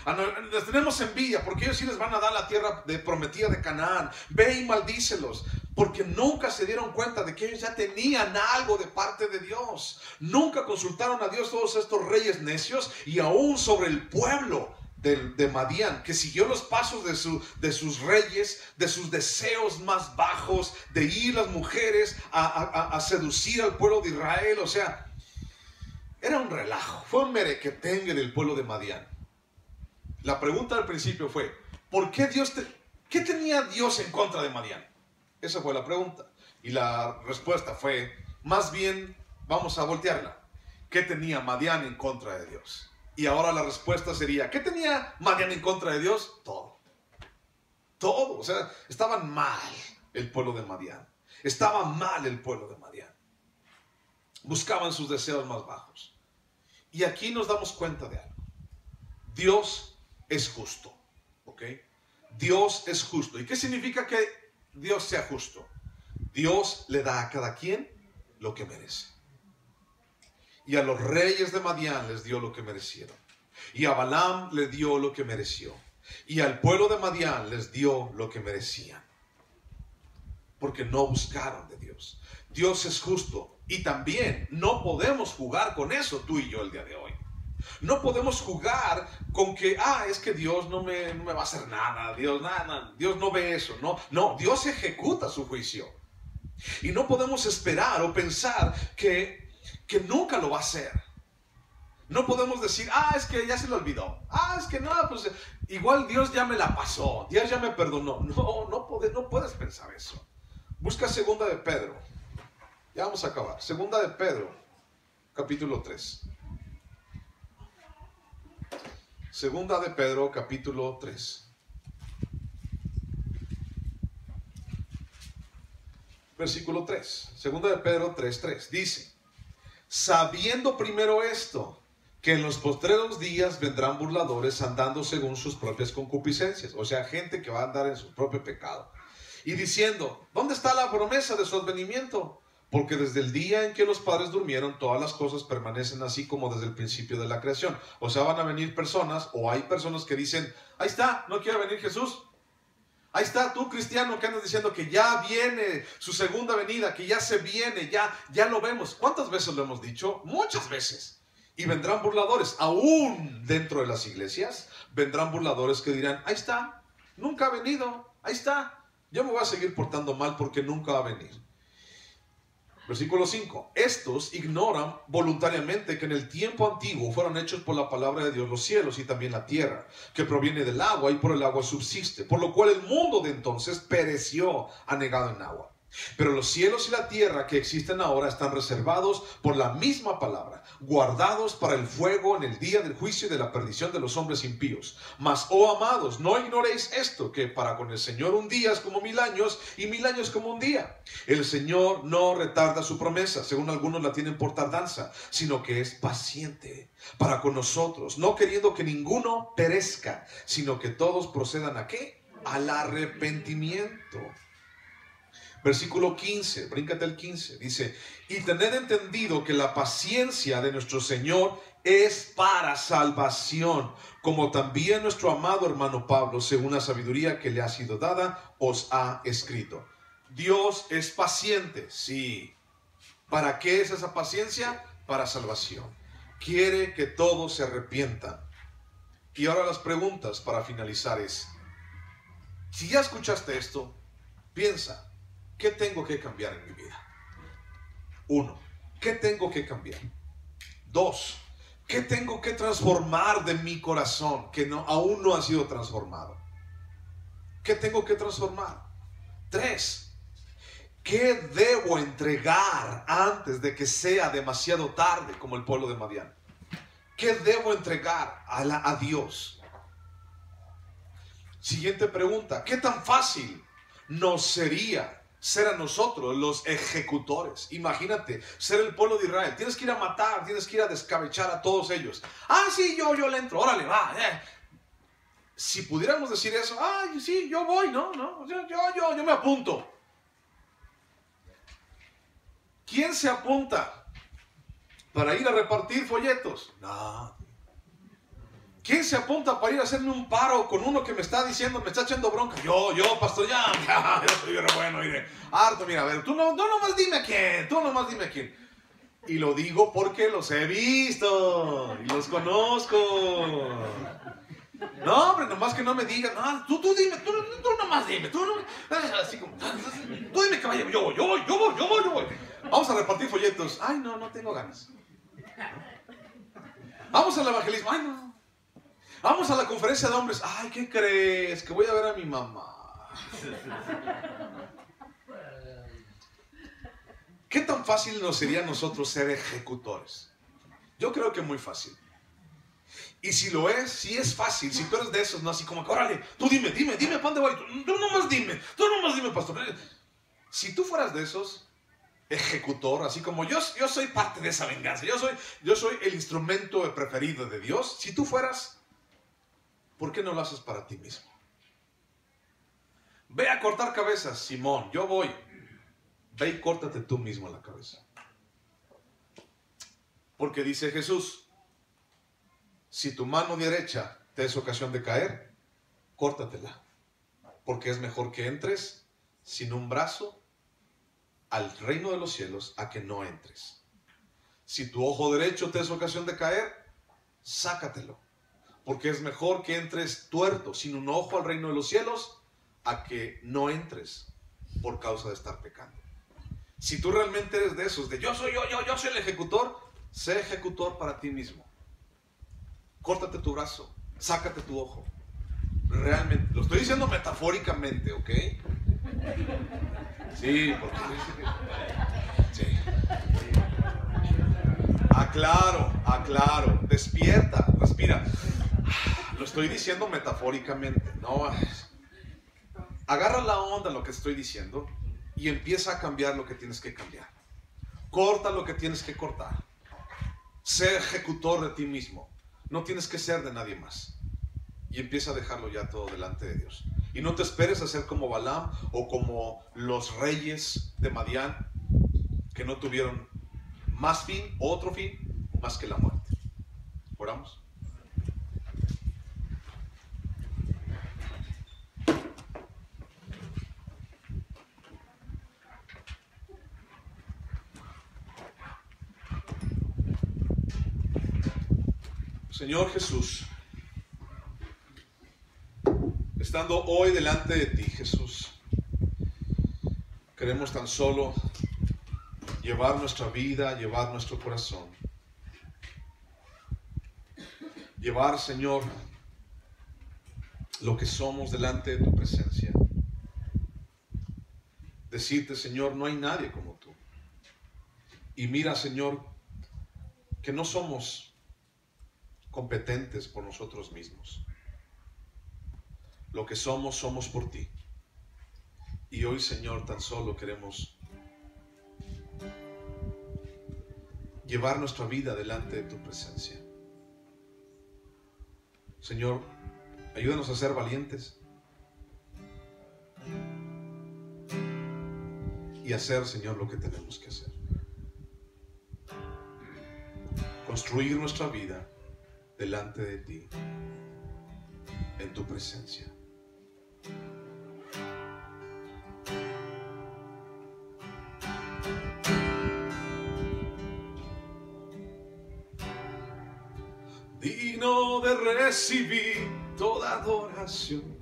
Les tenemos envidia porque ellos sí les van a dar la tierra prometida de Canaán. Ve y maldícelos. Porque nunca se dieron cuenta de que ellos ya tenían algo de parte de Dios. Nunca consultaron a Dios todos estos reyes necios y aún sobre el pueblo de Madián, que siguió los pasos de sus reyes, de sus deseos más bajos, de ir las mujeres a seducir al pueblo de Israel. O sea, era un relajo, fue un merequetengue del pueblo de Madián. La pregunta al principio fue, ¿por qué qué tenía Dios en contra de Madián? Esa fue la pregunta. Y la respuesta fue, más bien, vamos a voltearla. ¿Qué tenía Madián en contra de Dios? Y ahora la respuesta sería, ¿qué tenía Madián en contra de Dios? Todo. Todo. O sea, estaban mal el pueblo de Madián. Estaba mal el pueblo de Madián. Buscaban sus deseos más bajos. Y aquí nos damos cuenta de algo. Dios es justo. ¿Ok? Dios es justo. ¿Y qué significa que Dios sea justo? Dios le da a cada quien lo que merece. Y a los reyes de Madián les dio lo que merecieron. Y a Balaam le dio lo que mereció. Y al pueblo de Madián les dio lo que merecían. Porque no buscaron de Dios. Dios es justo. Y también no podemos jugar con eso tú y yo el día de hoy. No podemos jugar con que, es que Dios no me va a hacer nada. Dios no ve eso. No, Dios ejecuta su juicio. Y no podemos esperar o pensar que nunca lo va a hacer. No podemos decir, es que ya se lo olvidó. Es que no, pues igual Dios ya me la pasó. Dios ya me perdonó. No puedes pensar eso. Busca segunda de Pedro. Ya vamos a acabar. Segunda de Pedro, capítulo 3. Segunda de Pedro, capítulo 3. Versículo 3. Segunda de Pedro 3:3. Dice, sabiendo primero esto, que en los postreros días vendrán burladores andando según sus propias concupiscencias. O sea, gente que va a andar en su propio pecado. Y diciendo, ¿dónde está la promesa de su advenimiento? Porque desde el día en que los padres durmieron, todas las cosas permanecen así como desde el principio de la creación. O sea, van a venir personas, o hay personas que dicen, ahí está, no quiere venir Jesús. Ahí está tú, cristiano, que andas diciendo que ya viene su segunda venida, que ya se viene, ya lo vemos. ¿Cuántas veces lo hemos dicho? Muchas veces. Y vendrán burladores, aún dentro de las iglesias, vendrán burladores que dirán, ahí está, nunca ha venido, ahí está. Yo me voy a seguir portando mal porque nunca va a venir. Versículo 5. Estos ignoran voluntariamente que en el tiempo antiguo fueron hechos por la palabra de Dios los cielos y también la tierra, que proviene del agua y por el agua subsiste, por lo cual el mundo de entonces pereció anegado en agua. Pero los cielos y la tierra que existen ahora están reservados por la misma palabra, guardados para el fuego en el día del juicio y de la perdición de los hombres impíos. Mas, oh amados, no ignoréis esto, que para con el Señor un día es como 1000 años y 1000 años como un día. El Señor no retarda su promesa, según algunos la tienen por tardanza, sino que es paciente para con nosotros, no queriendo que ninguno perezca, sino que todos procedan ¿a qué? Al arrepentimiento. Versículo 15, bríncate el 15, dice, y tened entendido que la paciencia de nuestro Señor es para salvación, como también nuestro amado hermano Pablo, según la sabiduría que le ha sido dada, os ha escrito. Dios es paciente, sí. ¿Para qué es esa paciencia? Para salvación. Quiere que todos se arrepientan. Y ahora las preguntas para finalizar es, si ya escuchaste esto, piensa, ¿qué tengo que cambiar en mi vida? 1. ¿Qué tengo que cambiar? 2. ¿Qué tengo que transformar de mi corazón que aún no ha sido transformado? ¿Qué tengo que transformar? 3. ¿Qué debo entregar antes de que sea demasiado tarde, como el pueblo de Madián? ¿Qué debo entregar a Dios? Siguiente pregunta. ¿Qué tan fácil nos sería ser a nosotros los ejecutores? Imagínate, ser el pueblo de Israel. Tienes que ir a matar, tienes que ir a descabechar a todos ellos. Ah, sí, yo le entro, órale, va. Si pudiéramos decir eso, ay, sí, yo voy, no, yo me apunto. ¿Quién se apunta para ir a repartir folletos? No. ¿Quién se apunta para ir a hacerme un paro con uno que me está diciendo, me está echando bronca? Yo, pastor, ya soy re bueno, mire. Harto, mira, a ver, tú nomás dime a quién, Y lo digo porque los he visto y los conozco. No, hombre, nomás que no me digan, no, tú dime, tú nomás dime, así como, tú dime que vaya, yo voy. Vamos a repartir folletos. Ay, no tengo ganas. Vamos al evangelismo. Ay, no. Vamos a la conferencia de hombres. Ay, ¿qué crees? Que voy a ver a mi mamá. ¿Qué tan fácil nos sería a nosotros ser ejecutores? Yo creo que muy fácil. Y si lo es, si es fácil, si tú eres de esos, no así como que, órale, tú dime, ¿para dónde voy? Tú nomás dime, pastor. Si tú fueras de esos, ejecutor, así como yo soy parte de esa venganza, yo soy el instrumento preferido de Dios. Si tú fueras, ¿por qué no lo haces para ti mismo? Ve a cortar cabezas, Simón, yo voy. Ve y córtate tú mismo la cabeza. Porque dice Jesús, si tu mano derecha te es ocasión de caer, córtatela. Porque es mejor que entres sin un brazo al reino de los cielos a que no entres. Si tu ojo derecho te es ocasión de caer, sácatelo. Porque es mejor que entres tuerto, sin un ojo al reino de los cielos, a que no entres por causa de estar pecando. Si tú realmente eres de esos, de yo soy el ejecutor, sé ejecutor para ti mismo. Córtate tu brazo, sácate tu ojo. Realmente, lo estoy diciendo metafóricamente, ¿ok? Sí, porque... Sí. Aclaro, despierta, respira. Lo estoy diciendo metafóricamente, no. Agarra la onda en lo que estoy diciendo y empieza a cambiar lo que tienes que cambiar. Corta lo que tienes que cortar. Sé ejecutor de ti mismo. No tienes que ser de nadie más. Y empieza a dejarlo ya todo delante de Dios. Y no te esperes a ser como Balaam o como los reyes de Madián, que no tuvieron más fin, otro fin, más que la muerte. ¿Oramos? Señor Jesús, estando hoy delante de ti, Jesús, queremos tan solo llevar nuestra vida, llevar nuestro corazón. Llevar, Señor, lo que somos delante de tu presencia. Decirte, Señor, no hay nadie como tú. Y mira, Señor, que no somos competentes por nosotros mismos. Lo que somos por ti. Y hoy, Señor, tan solo queremos llevar nuestra vida delante de tu presencia. Señor, ayúdanos a ser valientes y hacer, Señor, lo que tenemos que hacer. construir nuestra vida delante de ti, en tu presencia. Digno de recibir toda adoración,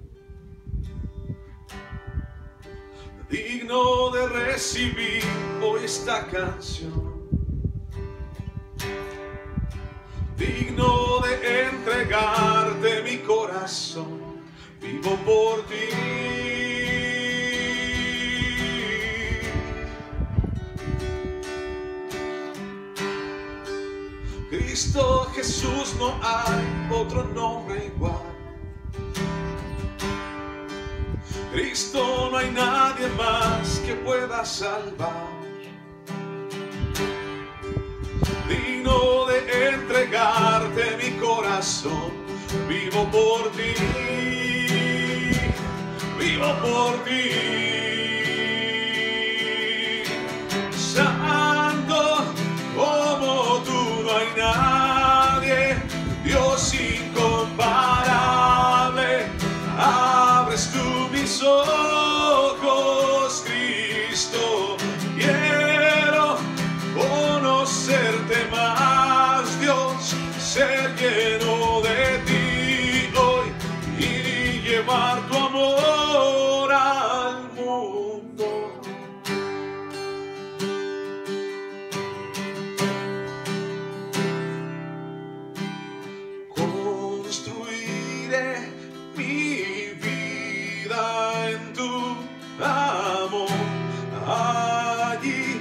digno de recibir hoy esta canción, digno de entregarte mi corazón, vivo por ti. Cristo Jesús, no hay otro nombre igual. Cristo, no hay nadie más que pueda salvar. Digno de entregarte mi corazón, vivo por ti, vivo por ti. Santo como tú no hay nadie, Dios incomparable, abres tú mis ojos, Cristo, quiero conocerte más, Dios, ser lleno de ti hoy y llevar tu amor al mundo. Construiré mi vida en tu amor, allí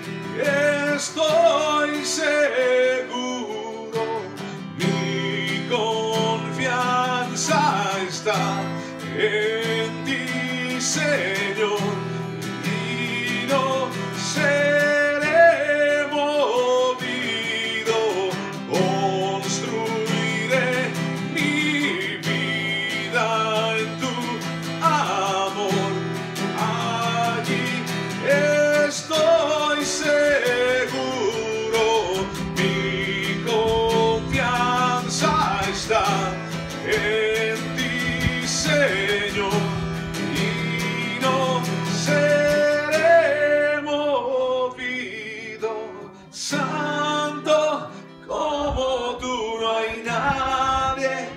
estoy seguro, mi confianza está en ti, Señor, y no seré movido. Construiré mi vida en tu amor, allí estoy seguro, mi confianza está en ti, Señor, y no seré movido. Santo como tú no hay nadie,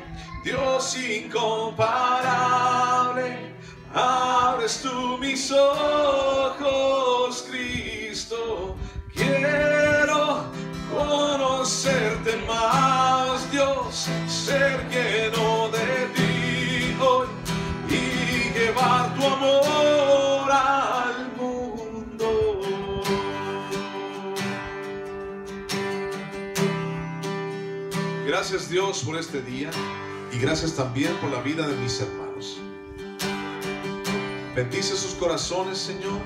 Dios incomparable, abres tú mis ojos, Cristo, quiero conocerte más, Dios, ser lleno de ti hoy y llevar tu amor al mundo. Gracias, Dios, por este día y gracias también por la vida de mis hermanos. Bendice sus corazones, Señor,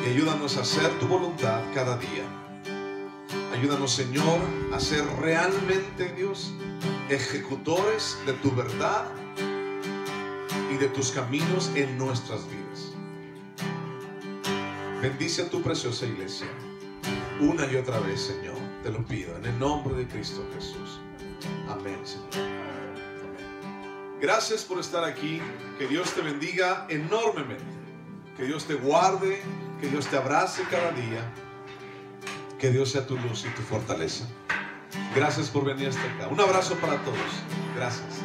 y ayúdanos a hacer tu voluntad cada día. Ayúdanos, Señor, a ser realmente, Dios, ejecutores de tu verdad y de tus caminos en nuestras vidas. Bendice a tu preciosa iglesia una y otra vez, Señor, te lo pido en el nombre de Cristo Jesús. Amén, Señor. Amén. Gracias por estar aquí. Que Dios te bendiga enormemente. Que Dios te guarde, que Dios te abrace cada día. Que Dios sea tu luz y tu fortaleza. Gracias por venir hasta acá. Un abrazo para todos. Gracias.